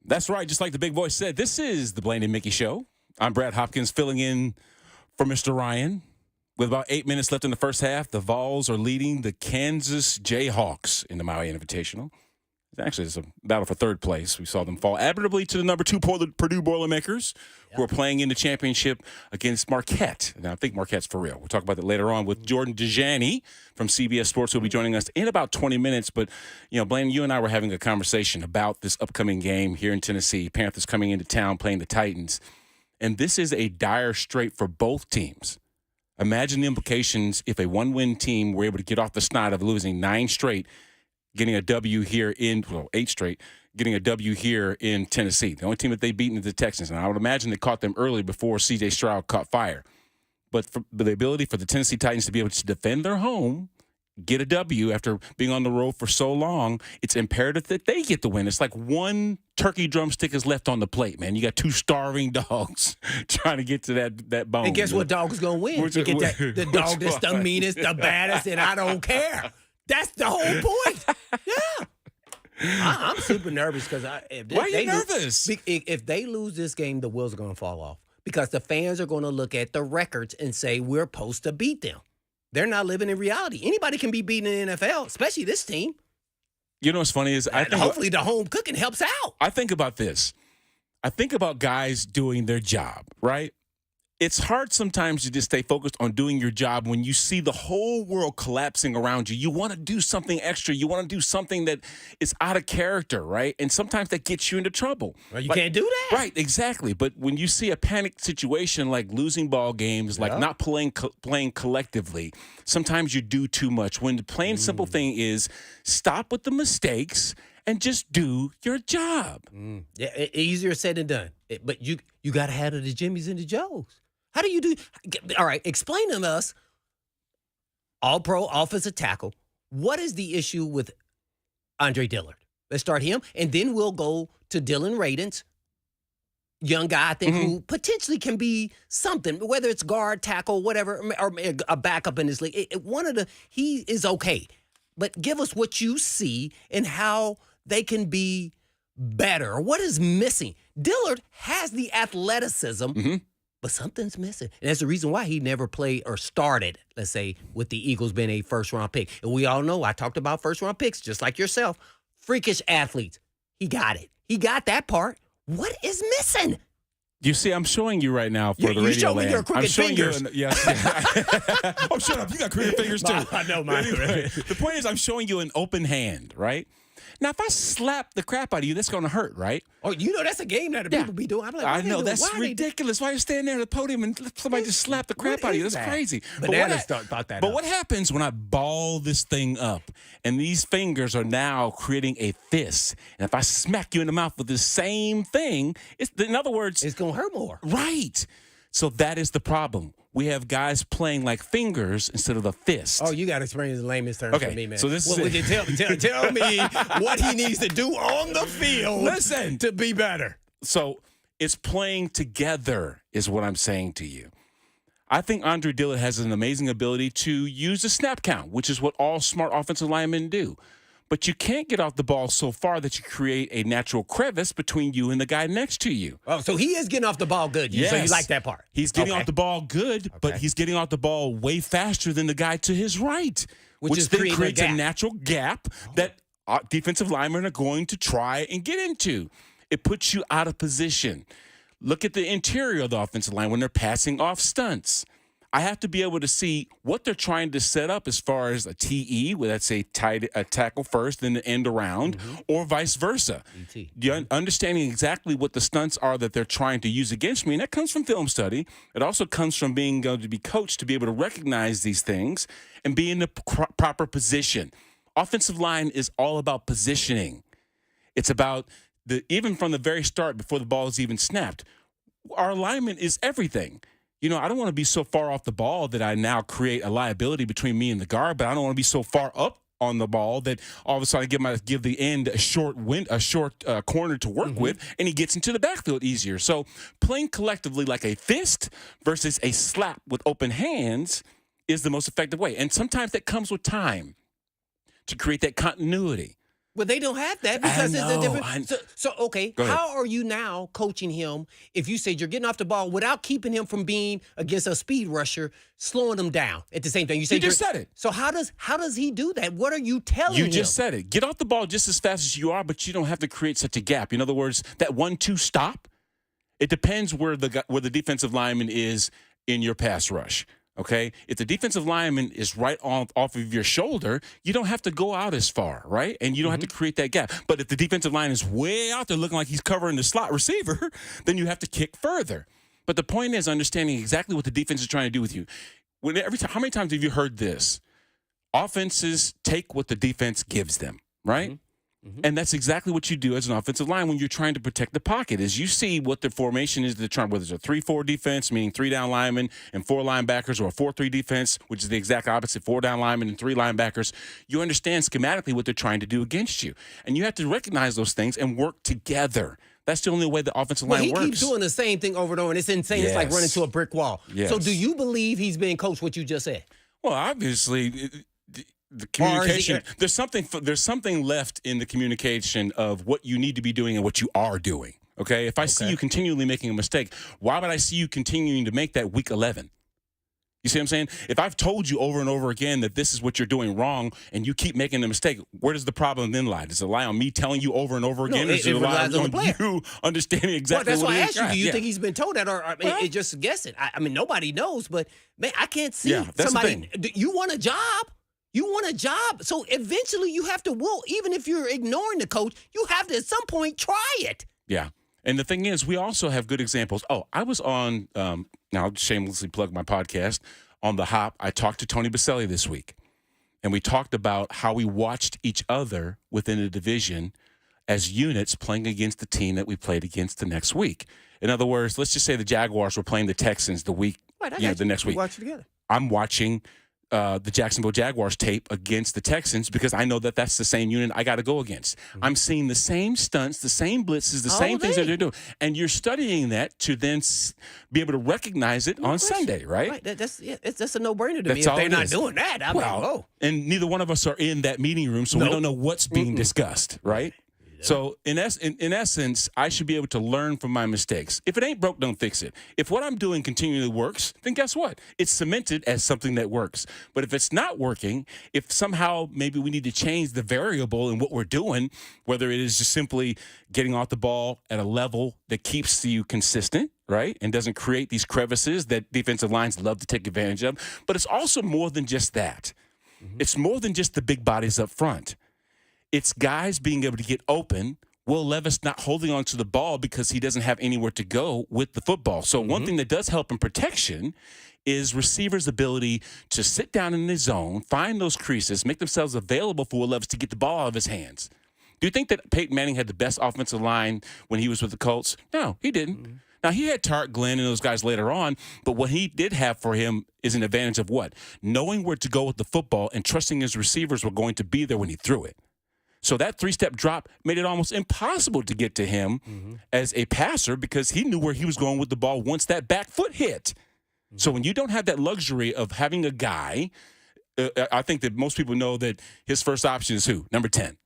That's right. Just like the big voice said, this is the Blaine and Mickey Show. I'm Brad Hopkins filling in for Mr. Ryan. With about 8 minutes left in the first half, the Vols are leading the Kansas Jayhawks in the Maui Invitational. Actually, it's a battle for third place. We saw them fall admirably to the number 2 Purdue Boilermakers, who are playing in the championship against Marquette. Now, I think Marquette's for real. We'll talk about that later on with Jordan Dajani from CBS Sports, who will be joining us in about 20 minutes. But, Blaine, you and I were having a conversation about this upcoming game here in Tennessee. Panthers coming into town playing the Titans. And this is a dire strait for both teams. Imagine the implications if a one-win team were able to get off the snide of losing 9 straight, getting a W here 8 straight, getting a W here in Tennessee. The only team that they've beaten is the Texans. And I would imagine they caught them early before C.J. Stroud caught fire. But the ability for the Tennessee Titans to be able to defend their home, get a W after being on the road for so long, it's imperative that they get the win. It's like one turkey drumstick is left on the plate, man. You got 2 starving dogs trying to get to that bone. And guess what dog is going to win? The dog that's the meanest, the baddest, and I don't care. That's the whole point. Yeah. I'm super nervous because why are you nervous? If they lose this game, the wheels are going to fall off because the fans are going to look at the records and say we're supposed to beat them. They're not living in reality. Anybody can be beaten in the NFL, especially this team. You know what's funny is hopefully the home cooking helps out. I think about this. I think about guys doing their job, right? It's hard sometimes to just stay focused on doing your job when you see the whole world collapsing around you. You want to do something extra. You want to do something that is out of character, right? And sometimes that gets you into trouble. Well, you can't do that. Right, exactly. But when you see a panic situation like losing ball games, like not playing collectively, sometimes you do too much. When the plain simple thing is stop with the mistakes and just do your job. Yeah, easier said than done. But you got to have the Jimmys and the Joes. How do you do? All right, explain to us, all-pro offensive tackle, what is the issue with Andre Dillard? Let's start him, and then we'll go to Dylan Radins, young guy, I think, who potentially can be something, whether it's guard, tackle, whatever, or a backup in this league. He is okay. But give us what you see and how they can be better. What is missing? Dillard has the athleticism, but something's missing. And that's the reason why he never played or started, let's say, with the Eagles being a first-round pick. And we all know, I talked about first-round picks, just like yourself. Freakish athletes. He got it. He got that part. What is missing? You see, I'm showing you right now for the radio show me land. your crooked fingers. Oh, shut up. You got crooked fingers, too. I know mine. Anyway, the point is I'm showing you an open hand, right? Now, if I slap the crap out of you, that's going to hurt, right? Oh, that's a game that the people be doing. I'm like, I know, that's ridiculous. Why are you standing there at the podium and let somebody just slap the crap out of you? That's crazy. But what happens when I ball this thing up and these fingers are now creating a fist? And if I smack you in the mouth with the same thing, in other words, it's going to hurt more. Right. So that is the problem. We have guys playing like fingers instead of a fist. Oh, you got to explain the layman's terms for me, man. So this is tell me what he needs to do on the field to be better. So it's playing together is what I'm saying to you. I think Andre Dillard has an amazing ability to use the snap count, which is what all smart offensive linemen do. But you can't get off the ball so far that you create a natural crevice between you and the guy next to you. Oh, so he is getting off the ball good. Yes. So you like that part. He's getting off the ball good, but he's getting off the ball way faster than the guy to his right, which then creates a natural gap that defensive linemen are going to try and get into. It puts you out of position. Look at the interior of the offensive line when they're passing off stunts. I have to be able to see what they're trying to set up as far as a TE, where that's a tackle first, then the end around, or vice versa. Understanding exactly what the stunts are that they're trying to use against me, and that comes from film study. It also comes from being able to be coached to be able to recognize these things and be in the proper position. Offensive line is all about positioning. It's about even from the very start, before the ball is even snapped, our alignment is everything. I don't want to be so far off the ball that I now create a liability between me and the guard, but I don't want to be so far up on the ball that all of a sudden I give the end a short corner to work with, and he gets into the backfield easier. So playing collectively like a fist versus a slap with open hands is the most effective way. And sometimes that comes with time to create that continuity. Well, they don't have that because it's a different. Okay, Go ahead. how are you now coaching him if you said you're getting off the ball without keeping him from being against a speed rusher, slowing him down at the same time? You just said it. So how does he do that? What are you telling him? You just said it. Get off the ball just as fast as you are, but you don't have to create such a gap. In other words, that 1-2 stop. It depends where the defensive lineman is in your pass rush. Okay, if the defensive lineman is right off of your shoulder, you don't have to go out as far, right? And you don't have to create that gap. But if the defensive line is way out there looking like he's covering the slot receiver, then you have to kick further. But the point is understanding exactly what the defense is trying to do with you. How many times have you heard this? Offenses take what the defense gives them, right? Mm-hmm. And that's exactly what you do as an offensive line when you're trying to protect the pocket. Is you see what the formation is, whether it's a 3-4 defense, meaning 3 down linemen and 4 linebackers, or a 4-3 defense, which is the exact opposite, 4 down linemen and 3 linebackers. You understand schematically what they're trying to do against you. And you have to recognize those things and work together. That's the only way the offensive line works. He keeps doing the same thing over and over, and it's insane. Yes. It's like running to a brick wall. Yes. So do you believe he's being coached what you just said? Well, obviously, the communication, there's something left in the communication of what you need to be doing and what you are doing. Okay? If I see you continually making a mistake, why would I see you continuing to make that week 11? You see what I'm saying? If I've told you over and over again that this is what you're doing wrong and you keep making the mistake, where does the problem then lie? Does it lie on me telling you over and over again? No, or does it lie on you understanding exactly that's what why it I is? asked you. Do you think he's been told that? Or it just guessing? I mean, nobody knows, but, man, I can't see somebody. You want a job? You want a job. So eventually you have to even if you're ignoring the coach, you have to at some point try it. Yeah. And the thing is, we also have good examples. Oh, I was on, now I'll shamelessly plug my podcast, on The Hop. I talked to Tony Baselli this week, and we talked about how we watched each other within a division as units playing against the team that we played against the next week. In other words, let's just say the Jaguars were playing the Texans the next week. We watched it together. I'm watching the Jacksonville Jaguars tape against the Texans because I know that that's the same unit I got to go against. Mm-hmm. I'm seeing the same stunts, the same blitzes, the same things that they're doing. And you're studying that to then be able to recognize it on Sunday, right? That's a no-brainer to me. If they're not doing that, I'm like, whoa. And neither one of us are in that meeting room, so we don't know what's being discussed, right? So in essence, I should be able to learn from my mistakes. If it ain't broke, don't fix it. If what I'm doing continually works, then guess what? It's cemented as something that works. But if it's not working, if somehow maybe we need to change the variable in what we're doing, whether it is just simply getting off the ball at a level that keeps you consistent, right, and doesn't create these crevices that defensive lines love to take advantage of, but it's also more than just that. Mm-hmm. It's more than just the big bodies up front. It's guys being able to get open. Will Levis not holding on to the ball because he doesn't have anywhere to go with the football. So one thing that does help in protection is receivers' ability to sit down in the zone, find those creases, make themselves available for Will Levis to get the ball out of his hands. Do you think that Peyton Manning had the best offensive line when he was with the Colts? No, he didn't. Mm-hmm. Now, he had Tarek Glenn and those guys later on, but what he did have for him is an advantage of what? Knowing where to go with the football and trusting his receivers were going to be there when he threw it. So that 3-step drop made it almost impossible to get to him as a passer because he knew where he was going with the ball once that back foot hit. So when you don't have that luxury of having a guy, I think that most people know that his first option is who? Number 10.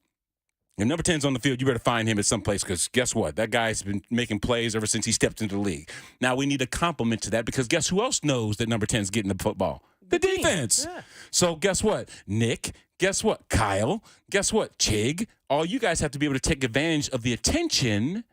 If number 10's on the field, you better find him at some place because guess what? That guy's been making plays ever since he stepped into the league. Now we need a complement to that because guess who else knows that number 10's getting the football? The defense. Yeah. So guess what? Nick, guess what? Kyle, guess what? Chig, all you guys have to be able to take advantage of the attention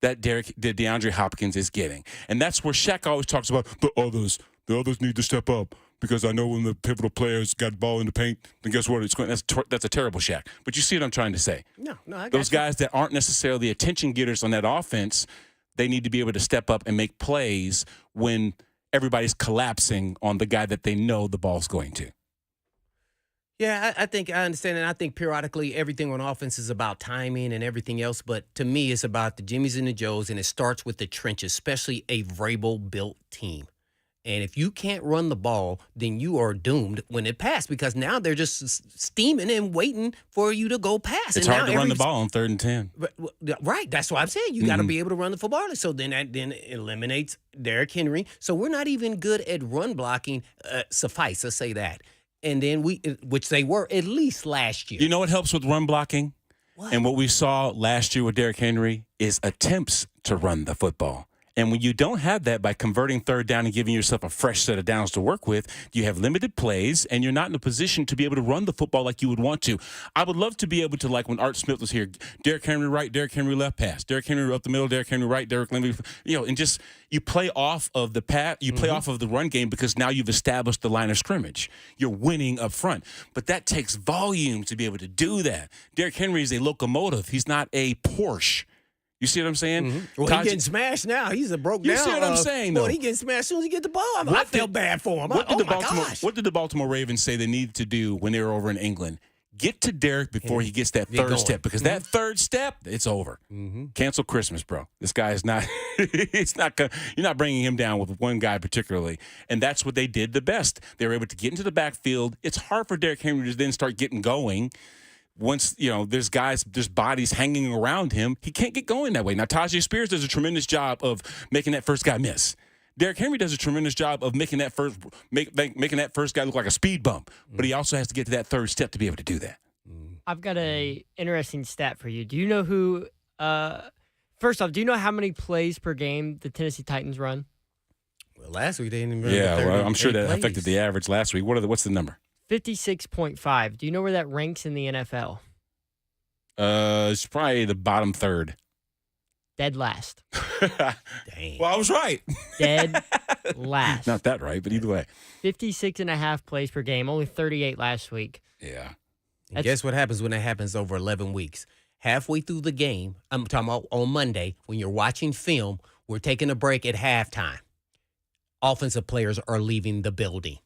that DeAndre Hopkins is getting. And that's where Shaq always talks about the others need to step up. Because I know when the pivotal players got the ball in the paint, then guess what? That's a terrible Shaq. But you see what I'm trying to say? No, I got those guys that aren't necessarily attention getters on that offense, they need to be able to step up and make plays when everybody's collapsing on the guy that they know the ball's going to. Yeah, I think I understand, and I think periodically everything on offense is about timing and everything else. But to me, it's about the Jimmies and the Joes, and it starts with the trenches, especially a Vrabel-built team. And if you can't run the ball, then you are doomed when it passes because now they're just steaming and waiting for you to go pass. It's hard to run the ball on 3rd and 10. Right. That's what I'm saying. You got to be able to run the football. So then that eliminates Derrick Henry. So we're not even good at run blocking. Let's say that. And then which they were at least last year. You know what helps with run blocking? And what we saw last year with Derrick Henry is attempts to run the football. And when you don't have that by converting third down and giving yourself a fresh set of downs to work with, you have limited plays and you're not in a position to be able to run the football like you would want to. I would love to be able to, like when Art Smith was here, Derrick Henry right, Derrick Henry left pass, Derrick Henry up the middle, Derrick Henry right, Derrick Henry, and just you play off of the pass, you play off of the run game because now you've established the line of scrimmage. You're winning up front. But that takes volume to be able to do that. Derrick Henry is a locomotive. He's not a Porsche. You see what I'm saying? Well, he's getting smashed now. He's a broke down. You see what I'm saying, though? Boy, he getting smashed as soon as he get the ball. I feel bad for him. What did the Baltimore Ravens say they needed to do when they were over in England? Get to Derrick before he gets that third step, because that third step, it's over. Cancel Christmas, bro. This guy is not. You're not bringing him down with one guy particularly, and that's what they did the best. They were able to get into the backfield. It's hard for Derrick Henry to then start getting going. Once, there's bodies hanging around him, he can't get going that way. Now, Tajay Spears does a tremendous job of making that first guy miss. Derrick Henry does a tremendous job of making that first guy look like a speed bump. But he also has to get to that third step to be able to do that. I've got a interesting stat for you. Do you know who? First off, do you know how many plays per game the Tennessee Titans run? Well, last week they didn't run. Yeah, well, I'm sure that affected the average last week. What's the number? 56.5. Do you know where that ranks in the NFL? It's probably the bottom third. Dead last. Dang. Well, I was right. Dead last. Not that right, but either way. 56.5 plays per game. Only 38 last week. Yeah. And guess what happens when that happens over 11 weeks? Halfway through the game, I'm talking about on Monday, when you're watching film, we're taking a break at halftime. Offensive players are leaving the building.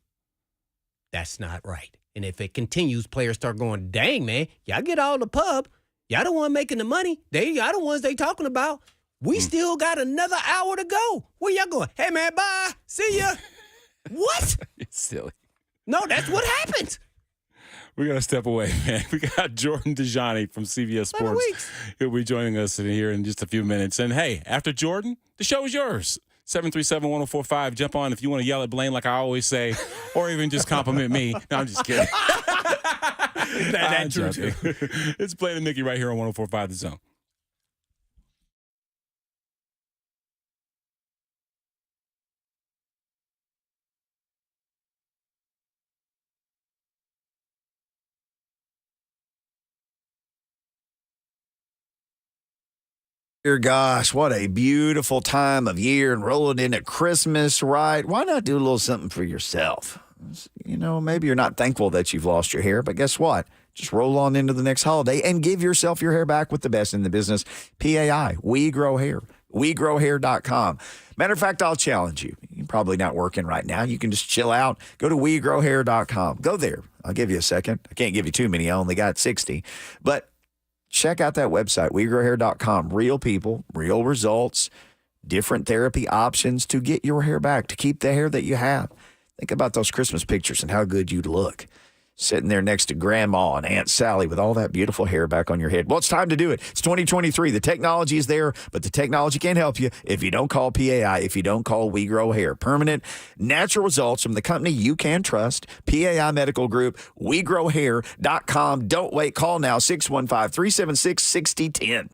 That's not right. And if it continues, players start going, dang, man, y'all get all the pub. Y'all the one making the money. Y'all the ones they talking about. We still got another hour to go. Where y'all going? Hey, man, bye. See ya. What? It's silly. No, that's what happens. We got to step away, man. We got Jordan Dajani from CBS Sports. He'll be joining us in here in just a few minutes. And, hey, after Jordan, the show is yours. 737-1045. Jump on if you want to yell at Blaine like I always say, or even just compliment me. No, I'm just kidding. That's true, too. It's Blaine and Mickey right here on 1045 The Zone. Dear gosh, what a beautiful time of year and rolling into Christmas, right? Why not do a little something for yourself? Maybe you're not thankful that you've lost your hair, but guess what? Just roll on into the next holiday and give yourself your hair back with the best in the business, PAI, We Grow Hair, WeGrowHair.com. Matter of fact, I'll challenge you. You're probably not working right now. You can just chill out. Go to WeGrowHair.com. Go there. I'll give you a second. I can't give you too many. I only got 60. But check out that website, WeGrowHair.com. Real people, real results, different therapy options to get your hair back, to keep the hair that you have. Think about those Christmas pictures and how good you'd look sitting there next to Grandma and Aunt Sally with all that beautiful hair back on your head. Well, it's time to do it. It's 2023. The technology is there, but the technology can't help you if you don't call PAI, if you don't call We Grow Hair. Permanent, natural results from the company you can trust, PAI Medical Group, WeGrowHair.com. Don't wait. Call now, 615-376-6010.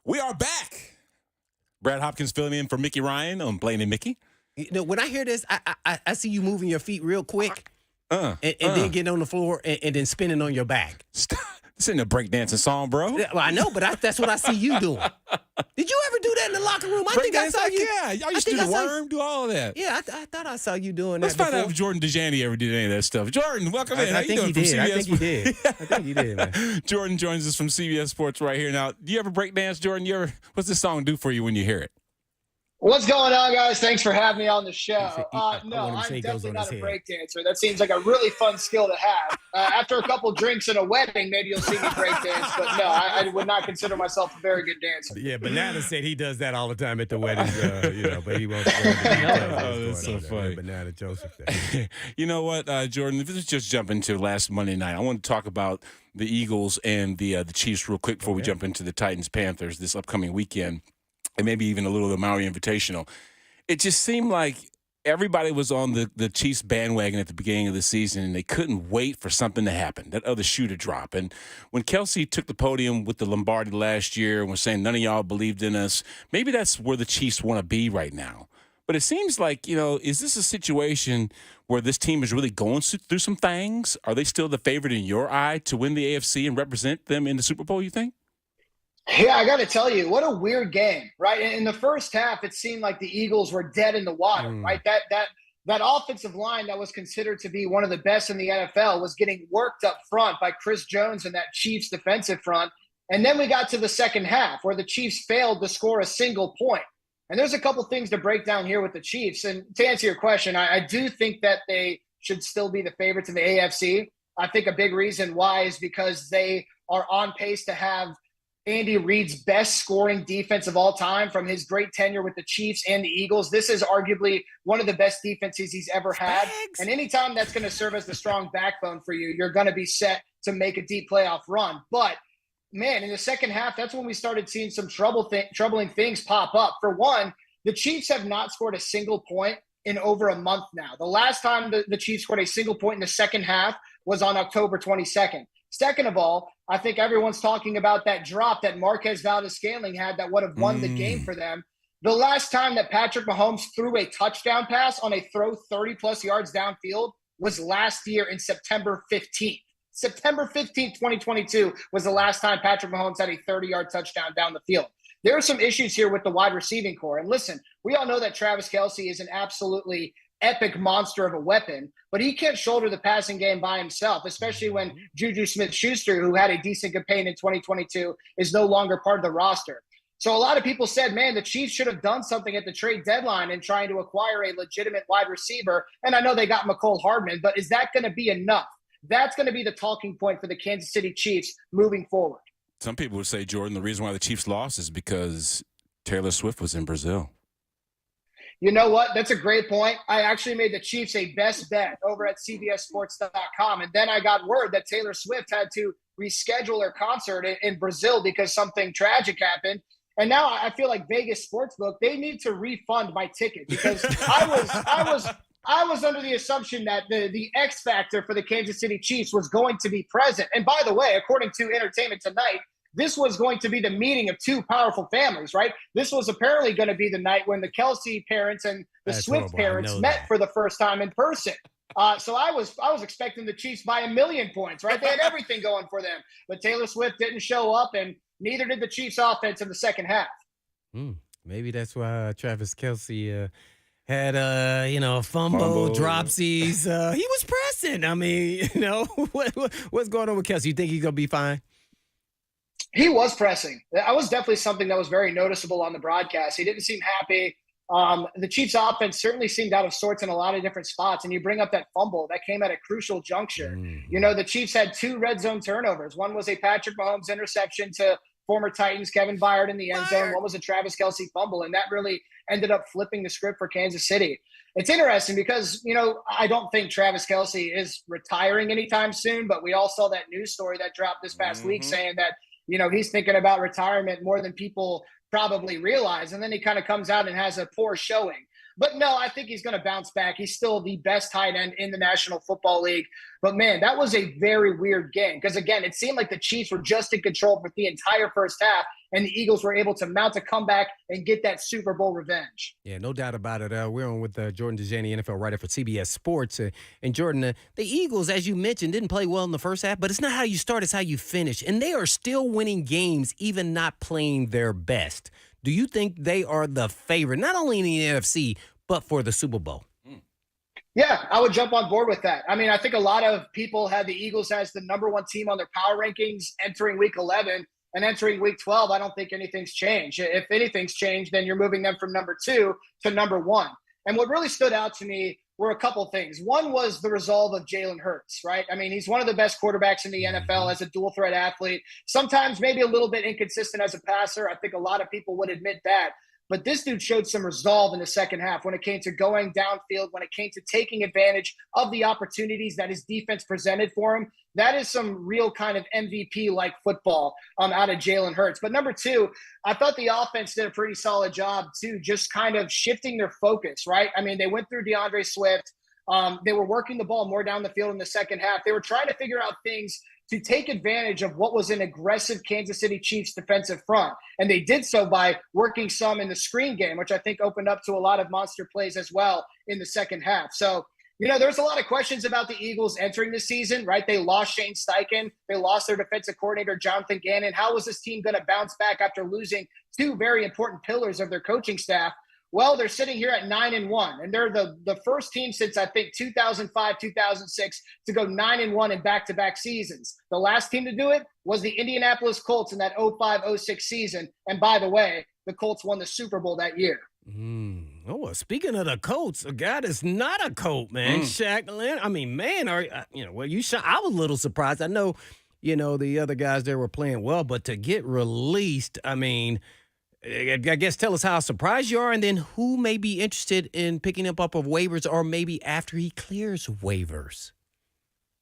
We are back. Brad Hopkins filling in for Mickey Ryan on Blaine and Mickey. You know, when I hear this, I see you moving your feet real quick and then getting on the floor and then spinning on your back. Stop. This ain't a breakdancing song, bro. Yeah, well, I know, but that's what I see you doing. Did you ever do that in the locker room? I think I saw you. Yeah, y'all used to do the worm, do all of that. Yeah, I thought I saw you doing Let's that. find out if Jordan Dajani ever did any of that stuff. Jordan, welcome in. How I you think doing he from did. CBS? I think he did. I think he did, man. Jordan joins us from CBS Sports right here. Now, do you ever break dance, Jordan? What's this song do for you when you hear it? What's going on, guys? Thanks for having me on the show. No, I'm definitely not a break dancer. That seems like a really fun skill to have. After a couple drinks and a wedding, maybe you'll see me break dance. But no, I would not consider myself a very good dancer. Yeah, Banana said he does that all the time at the weddings, but he won't. That's so funny. Banana Joseph. You know what, Jordan? Let's just jump into last Monday night. I want to talk about the Eagles and the Chiefs real quick before we jump into the Titans-Panthers this upcoming weekend. And maybe even a little of the Maui Invitational. It just seemed like everybody was on the Chiefs bandwagon at the beginning of the season, and they couldn't wait for something to happen, that other shoe to drop. And when Kelsey took the podium with the Lombardi last year and was saying none of y'all believed in us, maybe that's where the Chiefs want to be right now. But it seems like, is this a situation where this team is really going through some things? Are they still the favorite in your eye to win the AFC and represent them in the Super Bowl, you think? Yeah, I got to tell you, what a weird game, right? In the first half, it seemed like the Eagles were dead in the water, right? That offensive line that was considered to be one of the best in the NFL was getting worked up front by Chris Jones and that Chiefs defensive front. And then we got to the second half where the Chiefs failed to score a single point. And there's a couple things to break down here with the Chiefs. And to answer your question, I do think that they should still be the favorites in the AFC. I think a big reason why is because they are on pace to have Andy Reid's best scoring defense of all time from his great tenure with the Chiefs and the Eagles. This is arguably one of the best defenses he's ever had. And anytime that's going to serve as the strong backbone for you, you're going to be set to make a deep playoff run. But, man, in the second half, that's when we started seeing some troubling things pop up. For one, the Chiefs have not scored a single point in over a month now. The last time the Chiefs scored a single point in the second half was on October 22nd. Second of all, I think everyone's talking about that drop that Marquez Valdes-Scantling had that would have won the game for them. The last time that Patrick Mahomes threw a touchdown pass on a throw 30-plus yards downfield was last year in September 15th. September 15th, 2022 was the last time Patrick Mahomes had a 30-yard touchdown down the field. There are some issues here with the wide receiving core. And listen, we all know that Travis Kelce is an absolutely epic monster of a weapon, but he can't shoulder the passing game by himself, especially when Juju Smith-Schuster, who had a decent campaign in 2022, is no longer part of the roster. So a lot of people said, man, the Chiefs should have done something at the trade deadline in trying to acquire a legitimate wide receiver. And I know they got McCole Hardman, but is that going to be enough? That's going to be the talking point for the Kansas City Chiefs moving forward. Some people would say, Jordan, the reason why the Chiefs lost is because Taylor Swift was in Brazil. You know what? That's a great point. I actually made the Chiefs a best bet over at CBSSports.com. And then I got word that Taylor Swift had to reschedule her concert in Brazil because something tragic happened. And now I feel like Vegas Sportsbook, they need to refund my ticket because I was under the assumption that the X factor for the Kansas City Chiefs was going to be present. And by the way, according to Entertainment Tonight, this was going to be the meeting of two powerful families, right? This was apparently going to be the night when the Kelce parents and the Swift parents met for the first time in person. So I was expecting the Chiefs by 1,000,000 points, right? They had everything going for them. But Taylor Swift didn't show up, and neither did the Chiefs offense in the second half. Maybe that's why Travis Kelce had a fumble, dropsies. He was pressing. I mean, what's going on with Kelce? You think he's gonna be fine? He was pressing. That was definitely something that was very noticeable on the broadcast. He didn't seem happy. The Chiefs offense certainly seemed out of sorts in a lot of different spots. And you bring up that fumble that came at a crucial juncture. The Chiefs had 2 red zone turnovers. One was a Patrick Mahomes interception to former Titans Kevin Byard in the end zone. One was a Travis Kelce fumble. And that really ended up flipping the script for Kansas City. It's interesting because, I don't think Travis Kelce is retiring anytime soon, but we all saw that news story that dropped this past week saying that, he's thinking about retirement more than people probably realize. And then he kind of comes out and has a poor showing. But no, I think he's going to bounce back. He's still the best tight end in the National Football League. But, man, that was a very weird game because, again, it seemed like the Chiefs were just in control for the entire first half. and the Eagles were able to mount a comeback and get that Super Bowl revenge. Yeah, no doubt about it. We're on with Jordan Dajani, NFL writer for CBS Sports. And Jordan, the Eagles, as you mentioned, didn't play well in the first half, but it's not how you start, it's how you finish. And they are still winning games, even not playing their best. Do you think they are the favorite, not only in the NFC, but for the Super Bowl? Yeah, I would jump on board with that. I mean, I think a lot of people had the Eagles as the number one team on their power rankings entering week 11 and entering week 12. I don't think anything's changed. If anything's changed, then you're moving them from number 2 to number 1. And what really stood out to me were a couple things. One was the resolve of Jalen Hurts, right? I mean, he's one of the best quarterbacks in the NFL as a dual threat athlete. Sometimes maybe a little bit inconsistent as a passer. I think a lot of people would admit that. But this dude showed some resolve in the second half when it came to going downfield, when it came to taking advantage of the opportunities that his defense presented for him. That is some real kind of MVP-like football out of Jalen Hurts. But number 2, I thought the offense did a pretty solid job, too, just kind of shifting their focus, right? I mean, they went through DeAndre Swift. They were working the ball more down the field in the second half. They were trying to figure out things to take advantage of what was an aggressive Kansas City Chiefs defensive front. And they did so by working some in the screen game, which I think opened up to a lot of monster plays as well in the second half. So, there's a lot of questions about the Eagles entering the season, right? They lost Shane Steichen. They lost their defensive coordinator, Jonathan Gannon. How was this team going to bounce back after losing 2 very important pillars of their coaching staff? Well, they're sitting here at 9-1, and they're the first team since I think 2005, 2006 to go 9-1 in back-to-back seasons. The last team to do it was the Indianapolis Colts in that 05-06 season. And by the way, the Colts won the Super Bowl that year. Oh, well, speaking of the Colts, a guy that's not a Colt, man, Shaq Leonard. I mean, man, I was a little surprised. I know, the other guys there were playing well, but to get released, I mean, I guess tell us how surprised you are, and then who may be interested in picking him up of waivers, or maybe after he clears waivers.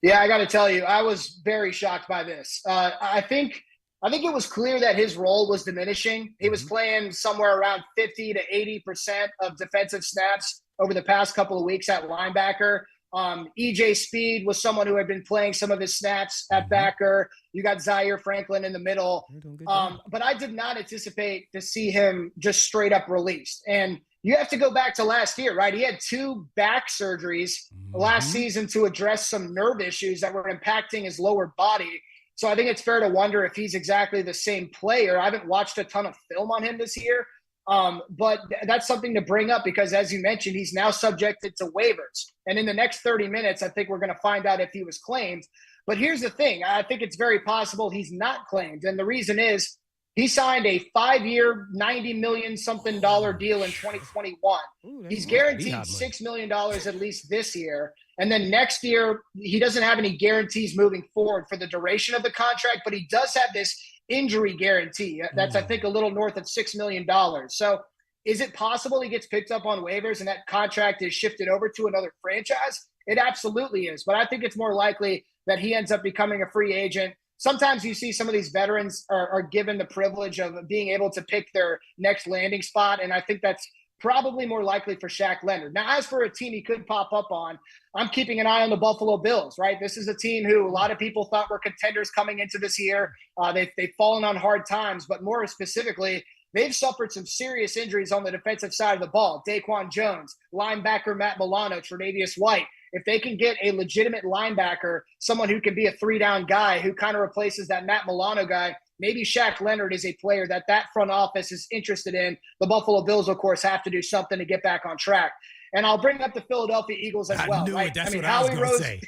Yeah, I got to tell you, I was very shocked by this. I think it was clear that his role was diminishing. He was playing somewhere around 50 to 80% of defensive snaps over the past couple of weeks at linebacker. EJ Speed was someone who had been playing some of his snaps at backer. You got Zaire Franklin in the middle. But I did not anticipate to see him just straight up released. And you have to go back to last year, right? He had 2 back surgeries last season to address some nerve issues that were impacting his lower body. So I think it's fair to wonder if he's exactly the same player. I haven't watched a ton of film on him this year. But that's something to bring up because, as you mentioned, he's now subjected to waivers. And in the next 30 minutes, I think we're going to find out if he was claimed. But here's the thing. I think it's very possible he's not claimed. And the reason is he signed a 5-year, $90 million something deal in 2021. He's guaranteed $6 million at least this year. And then next year, he doesn't have any guarantees moving forward for the duration of the contract, but he does have this injury guarantee. That's, I think, a little north of $6 million. So is it possible he gets picked up on waivers and that contract is shifted over to another franchise? It absolutely is. But I think it's more likely that he ends up becoming a free agent. Sometimes you see some of these veterans are given the privilege of being able to pick their next landing spot, and I think that's probably more likely for Shaq Leonard. Now, as for a team he could pop up on, I'm keeping an eye on the Buffalo Bills, right? This is a team who a lot of people thought were contenders coming into this year. They've fallen on hard times, but more specifically, they've suffered some serious injuries on the defensive side of the ball. Daquan Jones, linebacker Matt Milano, Tre'Davious White. If they can get a legitimate linebacker, someone who can be a 3-down guy who kind of replaces that Matt Milano guy, maybe Shaq Leonard is a player that front office is interested in. The Buffalo Bills, of course, have to do something to get back on track. And I'll bring up the Philadelphia Eagles as well. I knew right? it. That's what Howie I was going to say.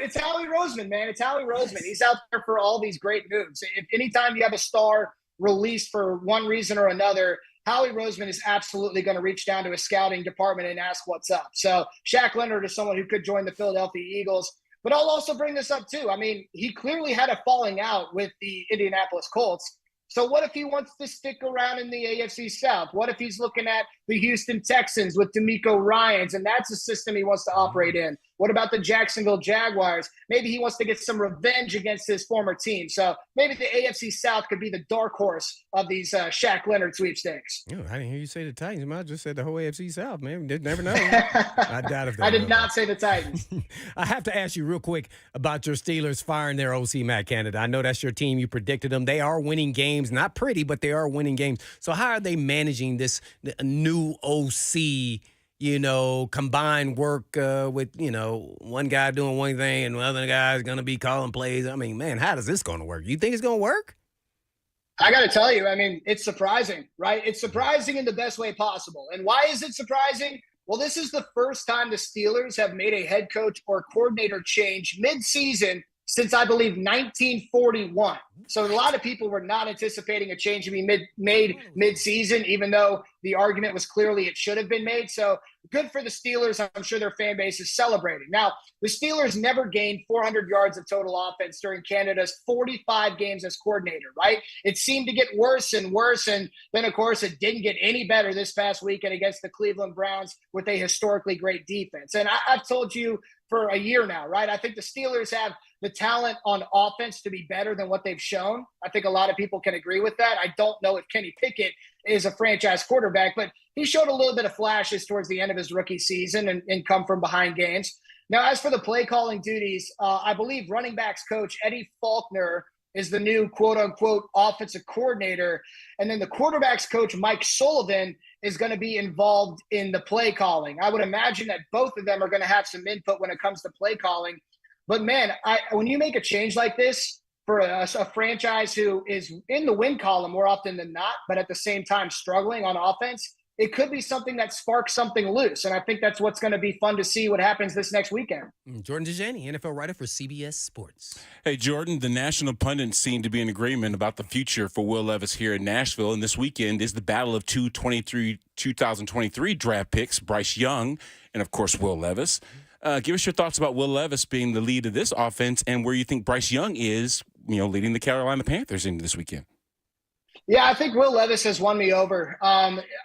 It's Howie Roseman, man. It's Howie Roseman. He's out there for all these great moves. If anytime you have a star released for one reason or another, Howie Roseman is absolutely going to reach down to his scouting department and ask what's up. So Shaq Leonard is someone who could join the Philadelphia Eagles. But I'll also bring this up too. I mean, he clearly had a falling out with the Indianapolis Colts. So what if he wants to stick around in the AFC South? What if he's looking at the Houston Texans with DeMeco Ryans, and that's a system he wants to operate in? What about the Jacksonville Jaguars? Maybe he wants to get some revenge against his former team. So maybe the AFC South could be the dark horse of these Shaq Leonard sweepstakes. I didn't hear you say the Titans. Man, I just said the whole AFC South, man. You never know. I doubt if I did not say the Titans. I have to ask you real quick about your Steelers firing their OC, Matt Canada. I know that's your team. You predicted them. They are winning games. Not pretty, but they are winning games. So how are they managing this new OC, combined work with, one guy doing one thing and the other guy's going to be calling plays? I mean, man, how is this going to work? You think it's going to work? I got to tell you, I mean, it's surprising, right? It's surprising in the best way possible. And why is it surprising? Well, this is the first time the Steelers have made a head coach or coordinator change mid-season since, I believe, 1941. So a lot of people were not anticipating a change to be made mid-season, even though the argument was clearly it should have been made. So good for the Steelers. I'm sure their fan base is celebrating. Now, the Steelers never gained 400 yards of total offense during Canada's 45 games as coordinator, right? It seemed to get worse and worse. And then, of course, it didn't get any better this past weekend against the Cleveland Browns with a historically great defense. And I've told you for a year now, right? I think the Steelers have the talent on offense to be better than what they've shown. I think a lot of people can agree with that. I don't know if Kenny Pickett is a franchise quarterback, but he showed a little bit of flashes towards the end of his rookie season and come from behind games. Now, as for the play calling duties, I believe running backs coach Eddie Faulkner is the new quote unquote offensive coordinator. And then the quarterbacks coach Mike Sullivan is going to be involved in the play calling. I would imagine that both of them are going to have some input when it comes to play calling. But man, when you make a change like this for a franchise who is in the win column more often than not, but at the same time struggling on offense, it could be something that sparks something loose. And I think that's what's going to be fun to see what happens this next weekend. Jordan Dajani, NFL writer for CBS Sports. Hey, Jordan, the national pundits seem to be in agreement about the future for Will Levis here in Nashville. And this weekend is the battle of 2023 draft picks, Bryce Young and, of course, Will Levis. Give us your thoughts about Will Levis being the lead of this offense and where you think Bryce Young is, leading the Carolina Panthers into this weekend. Yeah, I think Will Levis has won me over.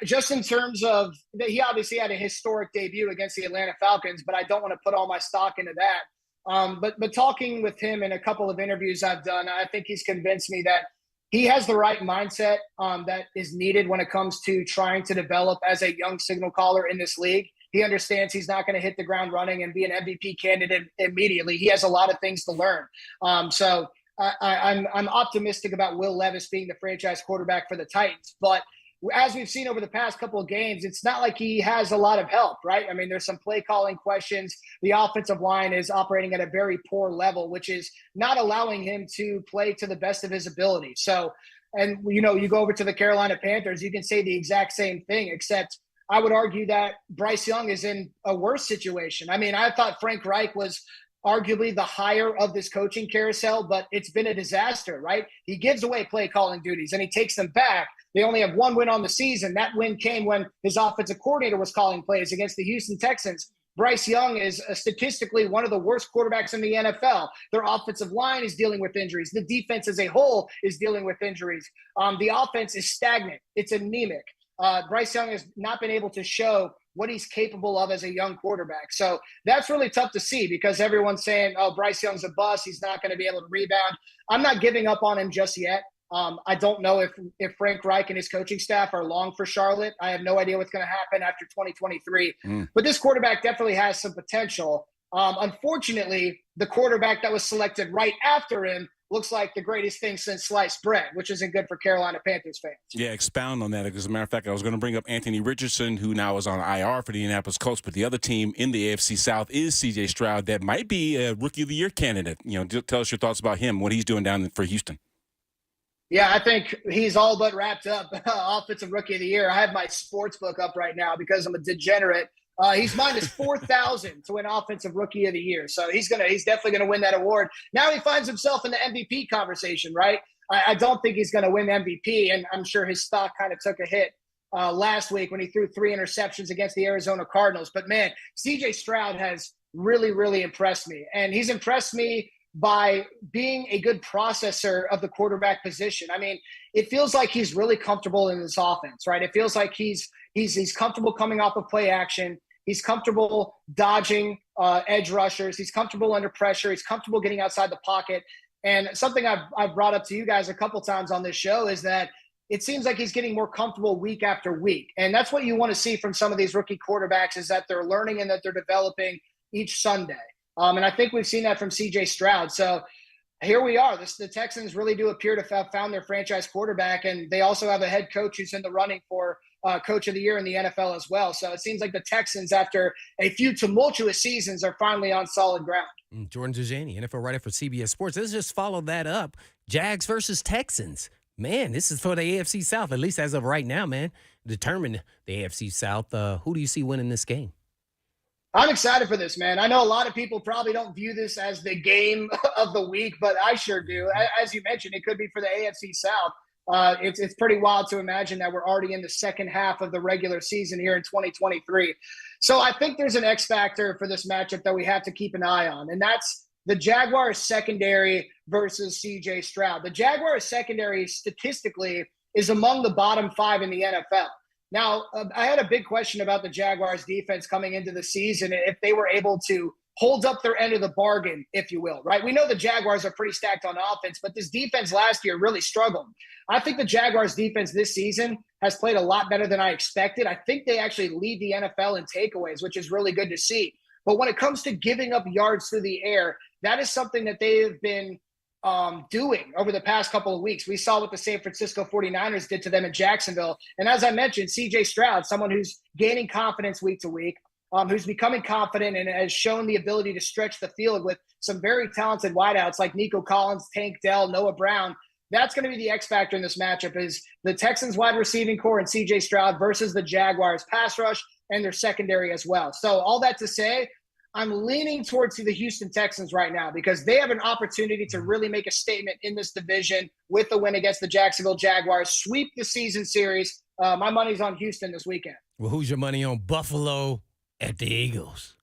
Just in terms of he obviously had a historic debut against the Atlanta Falcons, but I don't want to put all my stock into that. But talking with him in a couple of interviews I've done, I think he's convinced me that he has the right mindset that is needed when it comes to trying to develop as a young signal caller in this league. He understands he's not going to hit the ground running and be an MVP candidate immediately. He has a lot of things to learn. So I'm optimistic about Will Levis being the franchise quarterback for the Titans. But as we've seen over the past couple of games, it's not like he has a lot of help, right? I mean, there's some play calling questions. The offensive line is operating at a very poor level, which is not allowing him to play to the best of his ability. So, and you go over to the Carolina Panthers, you can say the exact same thing, except I would argue that Bryce Young is in a worse situation. I mean, I thought Frank Reich was arguably the hire of this coaching carousel, but it's been a disaster, right? He gives away play calling duties and he takes them back. They only have one win on the season. That win came when his offensive coordinator was calling plays against the Houston Texans. Bryce Young is statistically one of the worst quarterbacks in the NFL. Their offensive line is dealing with injuries. The defense as a whole is dealing with injuries. The offense is stagnant. It's anemic. Bryce Young has not been able to show what he's capable of as a young quarterback. So that's really tough to see because everyone's saying, oh, Bryce Young's a bust. He's not going to be able to rebound. I'm not giving up on him just yet. I don't know if Frank Reich and his coaching staff are long for Charlotte. I have no idea what's going to happen after 2023. But this quarterback definitely has some potential. Unfortunately, the quarterback that was selected right after him looks like the greatest thing since sliced bread, which isn't good for Carolina Panthers fans. Yeah, expound on that. Because as a matter of fact, I was going to bring up Anthony Richardson, who now is on IR for the Indianapolis Colts, but the other team in the AFC South is C.J. Stroud. That might be a Rookie of the Year candidate. Tell us your thoughts about him, what he's doing down for Houston. Yeah, I think he's all but wrapped up. Offensive Rookie of the Year. I have my sports book up right now because I'm a degenerate. He's minus 4,000 to win Offensive Rookie of the Year. So he's definitely going to win that award. Now he finds himself in the MVP conversation, right? I don't think he's going to win MVP, and I'm sure his stock kind of took a hit last week when he threw 3 interceptions against the Arizona Cardinals. But, man, C.J. Stroud has really, really impressed me. And he's impressed me by being a good processor of the quarterback position. I mean, it feels like he's really comfortable in this offense, right? It feels like he's comfortable coming off of play action. He's comfortable dodging edge rushers. He's comfortable under pressure. He's comfortable getting outside the pocket. And something I've brought up to you guys a couple times on this show is that it seems like he's getting more comfortable week after week. And that's what you want to see from some of these rookie quarterbacks, is that they're learning and that they're developing each Sunday. And I think we've seen that from C.J. Stroud. So here we are. The Texans really do appear to have found their franchise quarterback, and they also have a head coach who's in the running for Coach of the Year in the NFL as well. So it seems like the Texans, after a few tumultuous seasons, are finally on solid ground. Jordan Dajani, NFL writer for CBS Sports. Let's just follow that up. Jags versus Texans. Man, this is for the AFC South, at least as of right now, man. Determine the AFC South. Who do you see winning this game? I'm excited for this, man. I know a lot of people probably don't view this as the game of the week, but I sure do. As you mentioned, it could be for the AFC South. It's pretty wild to imagine that we're already in the second half of the regular season here in 2023. So I think there's an X factor for this matchup that we have to keep an eye on, and that's the Jaguars secondary versus C.J. Stroud. The Jaguars secondary statistically is among the bottom 5 in the NFL. Now, I had a big question about the Jaguars defense coming into the season, if they were able to hold up their end of the bargain, if you will, right? We know the Jaguars are pretty stacked on offense, but this defense last year really struggled. I think the Jaguars defense this season has played a lot better than I expected. I think they actually lead the NFL in takeaways, which is really good to see. But when it comes to giving up yards through the air, that is something that they have been doing over the past couple of weeks. We saw what the San Francisco 49ers did to them in Jacksonville. And as I mentioned, C.J. Stroud, someone who's gaining confidence week to week, who's becoming confident and has shown the ability to stretch the field with some very talented wideouts like Nico Collins, Tank Dell, Noah Brown. That's going to be the X factor in this matchup, is the Texans wide receiving core and C.J. Stroud versus the Jaguars pass rush and their secondary as well. So all that to say, I'm leaning towards the Houston Texans right now because they have an opportunity to really make a statement in this division with the win against the Jacksonville Jaguars, sweep the season series. My money's on Houston this weekend. Well, who's your money on Buffalo at the Eagles?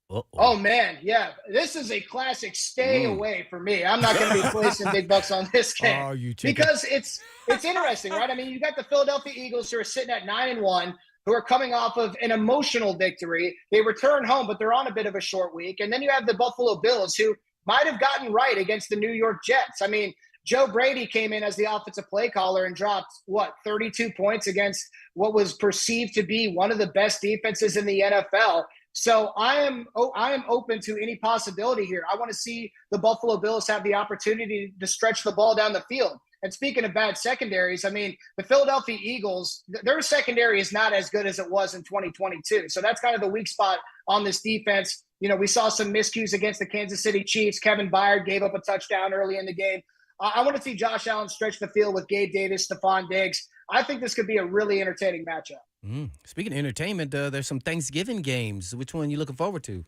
Uh-oh. Oh, man, yeah. This is a classic stay away for me. I'm not going to be placing big bucks on this game because it's interesting, right? I mean, you got the Philadelphia Eagles who are sitting at 9-1. Who are coming off of an emotional victory. They return home, but they're on a bit of a short week. And then you have the Buffalo Bills, who might have gotten right against the New York Jets. I mean, Joe Brady came in as the offensive play caller and dropped, 32 points against what was perceived to be one of the best defenses in the NFL. So I am open to any possibility here. I want to see the Buffalo Bills have the opportunity to stretch the ball down the field. And speaking of bad secondaries, I mean, the Philadelphia Eagles, their secondary is not as good as it was in 2022. So that's kind of the weak spot on this defense. You know, we saw some miscues against the Kansas City Chiefs. Kevin Byard gave up a touchdown early in the game. I want to see Josh Allen stretch the field with Gabe Davis, Stephon Diggs. I think this could be a really entertaining matchup. Speaking of entertainment, there's some Thanksgiving games. Which one are you looking forward to?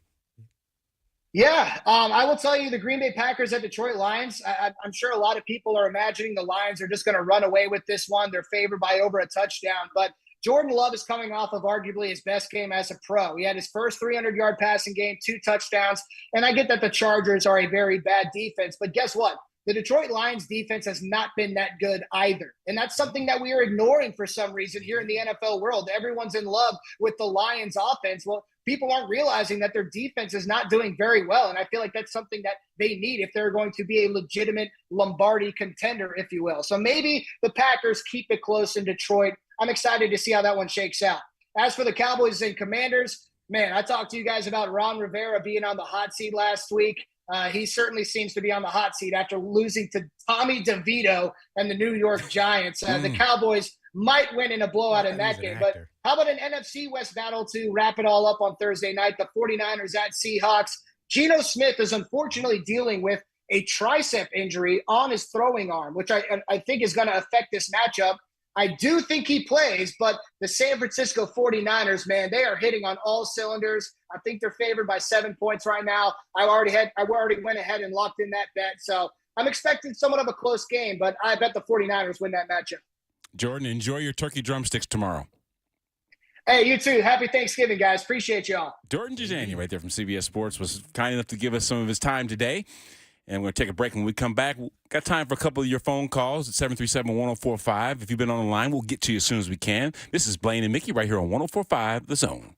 Yeah, I will tell you the Green Bay Packers at Detroit Lions. I'm sure a lot of people are imagining the Lions are just going to run away with this one. They're favored by over a touchdown. But Jordan Love is coming off of arguably his best game as a pro. He had his first 300-yard passing game, 2 touchdowns. And I get that the Chargers are a very bad defense. But guess what? The Detroit Lions defense has not been that good either. And that's something that we are ignoring for some reason here in the NFL world. Everyone's in love with the Lions offense. Well, people aren't realizing that their defense is not doing very well. And I feel like that's something that they need if they're going to be a legitimate Lombardi contender, if you will. So maybe the Packers keep it close in Detroit. I'm excited to see how that one shakes out. As for the Cowboys and Commanders, man, I talked to you guys about Ron Rivera being on the hot seat last week. He certainly seems to be on the hot seat after losing to Tommy DeVito and the New York Giants. The Cowboys might win in a blowout in that game. But how about an NFC West battle to wrap it all up on Thursday night? The 49ers at Seahawks. Geno Smith is unfortunately dealing with a tricep injury on his throwing arm, which I think is going to affect this matchup. I do think he plays, but the San Francisco 49ers, man, they are hitting on all cylinders. I think they're favored by 7 points right now. I already went ahead and locked in that bet. So I'm expecting somewhat of a close game, but I bet the 49ers win that matchup. Jordan, enjoy your turkey drumsticks tomorrow. Hey, you too. Happy Thanksgiving, guys. Appreciate y'all. Jordan Dajani right there from CBS Sports was kind enough to give us some of his time today. And we're going to take a break. When we come back, we've got time for a couple of your phone calls at 737-1045. If you've been on the line, we'll get to you as soon as we can. This is Blaine and Mickey right here on 1045 The Zone.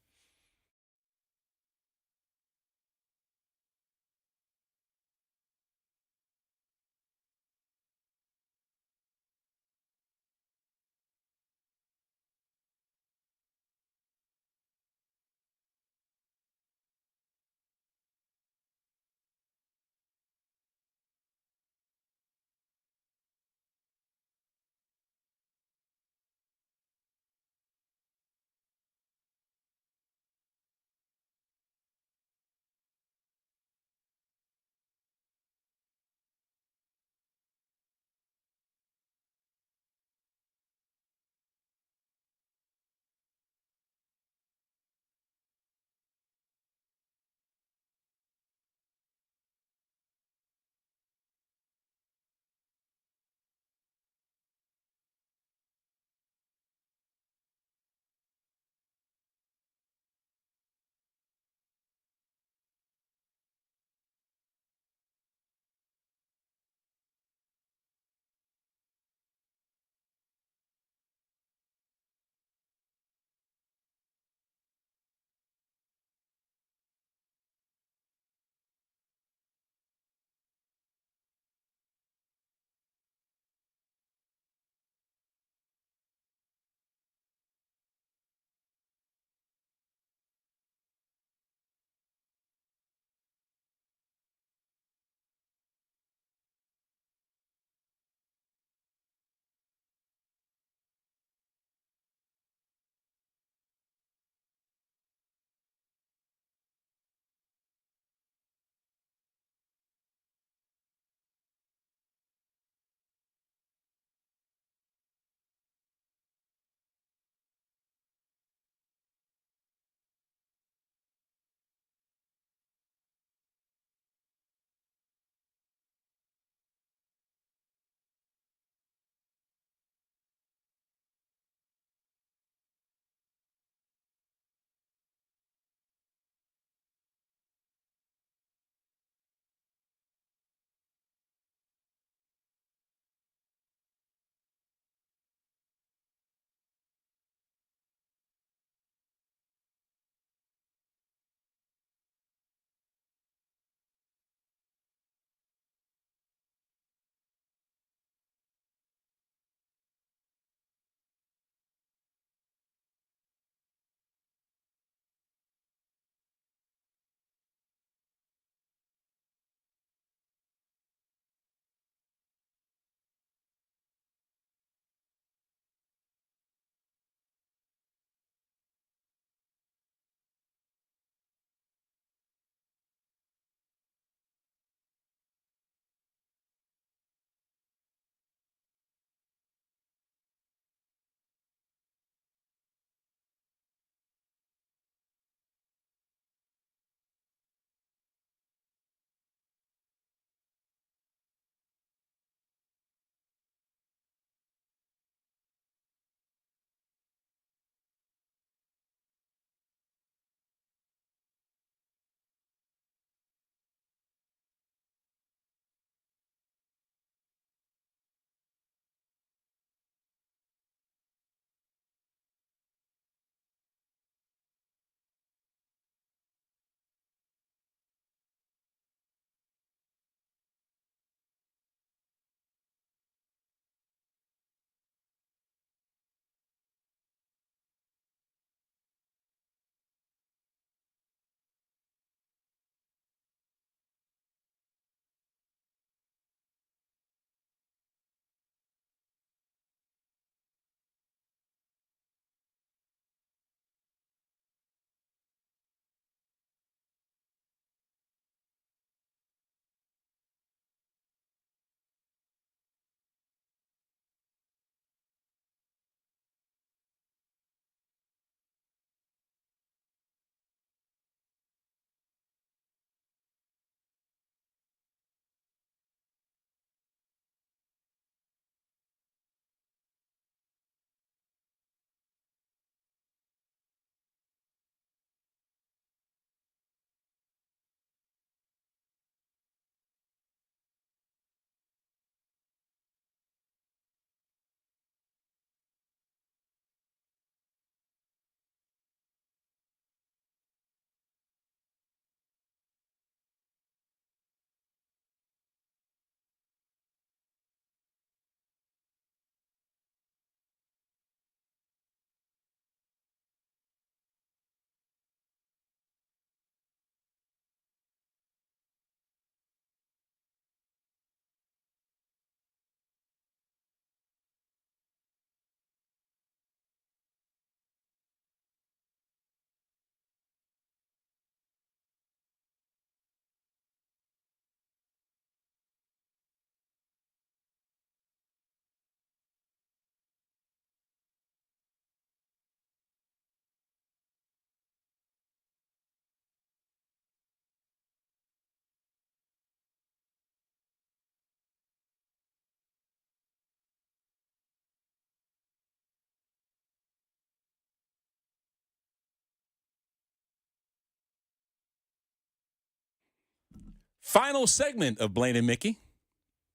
Final segment of Blaine and Mickey.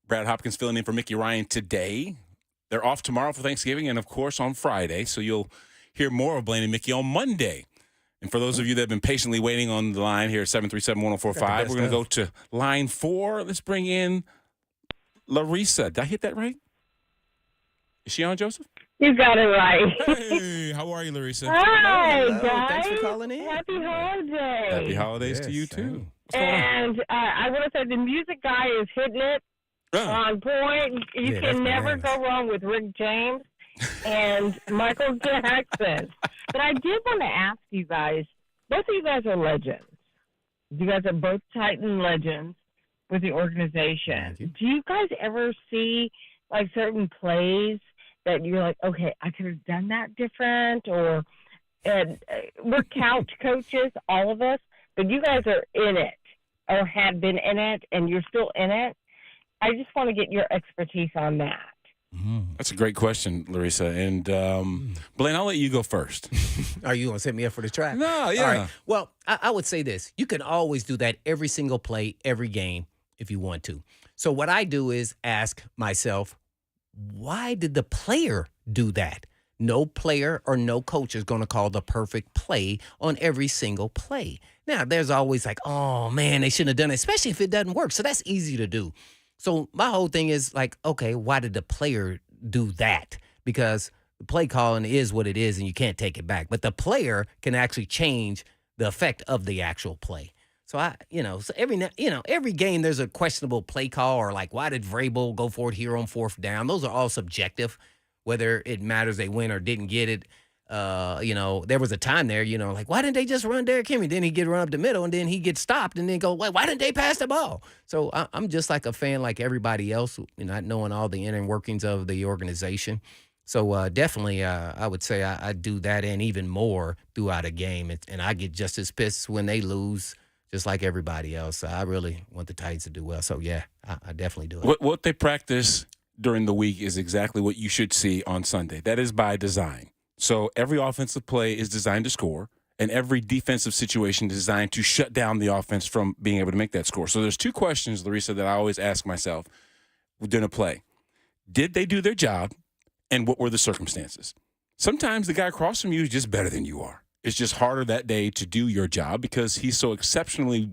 Brad Hopkins filling in for Mickey Ryan today. They're off tomorrow for Thanksgiving and, of course, on Friday. So you'll hear more of Blaine and Mickey on Monday. And for those of you that have been patiently waiting on the line here at 737-1045, we're going to go to line 4. Let's bring in Larissa. Did I hit that right? Is she on, Joseph? You got it right. Hey, how are you, Larissa? Hi, Hello. guys. Thanks for calling in. Happy holidays. Happy holidays to you, too. What's going on? And I want to say the music guy is hitting it on point. You can never go wrong with Rick James and Michael Jackson. But I did want to ask you guys, both of you guys are legends. You guys are both Titan legends with the organization. Do you guys ever see, like, certain plays that you're like, okay, I could have done that different? Or we're couch coaches, all of us, but you guys are in it or have been in it, and you're still in it. I just want to get your expertise on that. That's a great question, Larissa. And Blaine, I'll let you go first. Are you going to set me up for the track? No, yeah. All right. Well, I would say this. You can always do that every single play, every game, if you want to. So what I do is ask myself, why did the player do that? No player or no coach is going to call the perfect play on every single play. Now, there's always like, oh, man, they shouldn't have done it, especially if it doesn't work. So that's easy to do. So my whole thing is like, okay, why did the player do that? Because the play calling is what it is, and you can't take it back. But the player can actually change the effect of the actual play. So every game there's a questionable play call, or like, why did Vrabel go for it here on 4th down? Those are all subjective, whether it matters they win or didn't get it. There was a time there, like, why didn't they just run Derrick Henry? Then he get run up the middle, and then he gets stopped, and then go, why didn't they pass the ball? So I'm just like a fan like everybody else, not knowing all the inner workings of the organization. So definitely I would say I do that and even more throughout a game, and I get just as pissed when they lose, just like everybody else. I really want the Titans to do well. So, yeah, I definitely do it. What they practice during the week is exactly what you should see on Sunday. That is by design. So every offensive play is designed to score, and every defensive situation is designed to shut down the offense from being able to make that score. So there's 2 questions, Larissa, that I always ask myself during a play. Did they do their job, and what were the circumstances? Sometimes the guy across from you is just better than you are. It's just harder that day to do your job because he's so exceptionally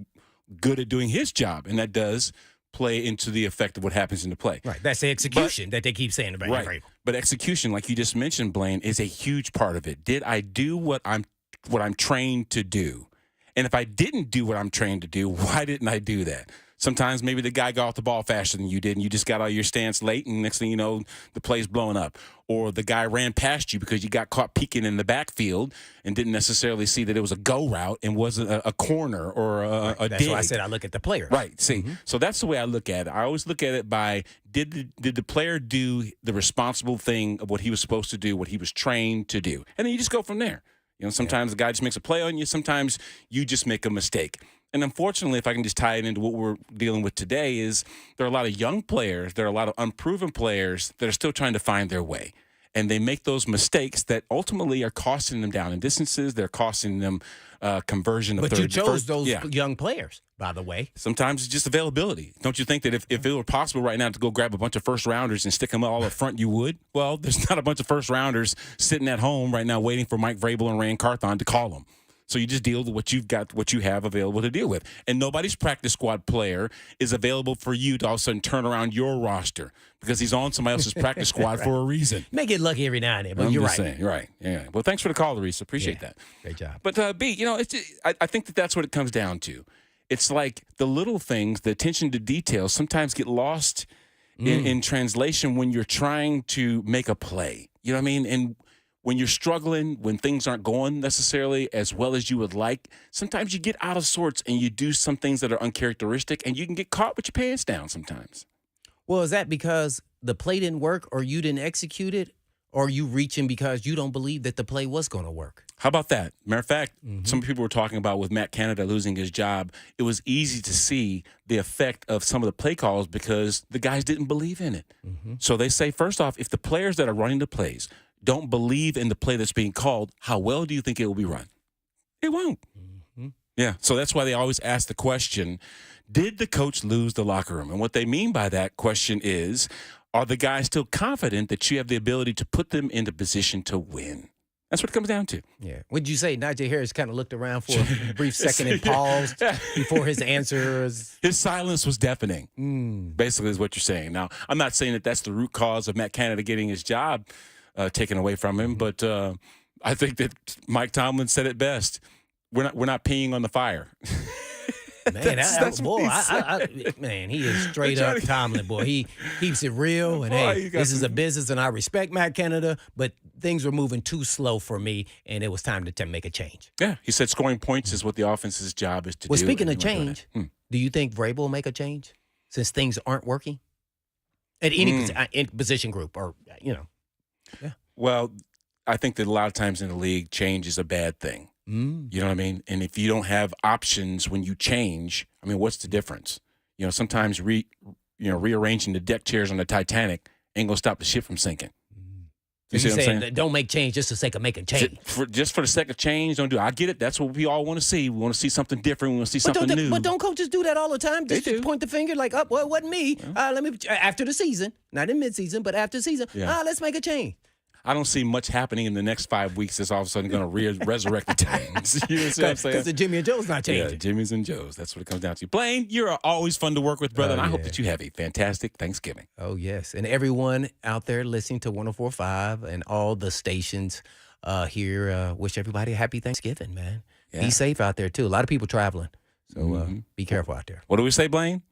good at doing his job, and that does play into the effect of what happens in the play. Right. That's the execution that they keep saying about. Right. But execution, like you just mentioned, Blaine, is a huge part of it. Did I do what I'm trained to do? And if I didn't do what I'm trained to do, why didn't I do that? Sometimes maybe the guy got off the ball faster than you did, and you just got out of your stance late, and next thing you know, the play's blowing up. Or the guy ran past you because you got caught peeking in the backfield and didn't necessarily see that it was a go route and wasn't a corner or a dig. That's why I said I look at the player. Right. See, so that's the way I look at it. I always look at it by did the player do the responsible thing of what he was supposed to do, what he was trained to do? And then you just go from there. Sometimes the guy just makes a play on you. Sometimes you just make a mistake. And unfortunately, if I can just tie it into what we're dealing with today, is there are a lot of young players, there are a lot of unproven players that are still trying to find their way. And they make those mistakes that ultimately are costing them down in distances. They're costing them conversion of But third. you chose those yeah. young players, by the way. Sometimes it's just availability. Don't you think that if it were possible right now to go grab a bunch of first-rounders and stick them all up front, you would? Well, there's not a bunch of first-rounders sitting at home right now waiting for Mike Vrabel and Rand Carthon to call them. So you just deal with what you've got, what you have available to deal with. And nobody's practice squad player is available for you to all of a sudden turn around your roster because he's on somebody else's practice squad right. for a reason. May get lucky every now and then, but I'm you're just right. saying, right. Yeah. Well, thanks for the call, Larissa. Appreciate that. Great job. But, B, I think that's what it comes down to. It's like the little things, the attention to details sometimes get lost in translation when you're trying to make a play. You know what I mean? And when you're struggling, when things aren't going necessarily as well as you would like, sometimes you get out of sorts and you do some things that are uncharacteristic, and you can get caught with your pants down sometimes. Well, is that because the play didn't work or you didn't execute it, or are you reaching because you don't believe that the play was going to work? How about that? Matter of fact, some people were talking about with Matt Canada losing his job, it was easy to see the effect of some of the play calls because the guys didn't believe in it. So they say, first off, if the players that are running the plays don't believe in the play that's being called, how well do you think it will be run? It won't. Yeah, so that's why they always ask the question, Did the coach lose the locker room? And what they mean by that question is, are the guys still confident that you have the ability to put them into position to win? That's what it comes down to. Yeah. Would you say Najee Harris kind of looked around for a brief second and paused before his answers? His silence was deafening, basically is what you're saying. Now, I'm not saying that that's the root cause of Matt Canada getting his job taken away from him, but I think that Mike Tomlin said it best. We're not peeing on the fire. Man, man, he is straight up Tomlin, boy. He keeps it real, and hey, this is a business, and I respect Matt Canada, but things were moving too slow for me, and it was time to make a change. Yeah, he said scoring points is what the offense's job is to do. Well, speaking of change, do you think Vrabel will make a change since things aren't working at any position group, or Yeah. Well, I think that a lot of times in the league, change is a bad thing. You know what I mean? And if you don't have options when you change, I mean, what's the difference? Sometimes rearranging the deck chairs on the Titanic ain't gonna stop the ship from sinking. You see what I'm saying? Don't make change just for the sake of making change. Just for the sake of change, don't do it. I get it. That's what we all want to see. We want to see something different. We want to see something new. But don't coaches do that all the time? Just point the finger like, well, it wasn't me. Let me after the season, not in midseason, but after the season. Let's make a change. I don't see much happening in the next 5 weeks that's all of a sudden going to resurrect the Titans. You know what I'm saying? Because the Jimmy and Joe's not changing. Yeah, Jimmy's and Joe's. That's what it comes down to. Blaine, you're always fun to work with, brother, and I hope that you have a fantastic Thanksgiving. Oh, yes. And everyone out there listening to 104.5 and all the stations here, wish everybody a happy Thanksgiving, man. Yeah. Be safe out there, too. A lot of people traveling. So be careful out there. What do we say, Blaine?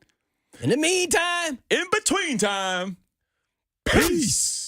In the meantime. In between time. Peace.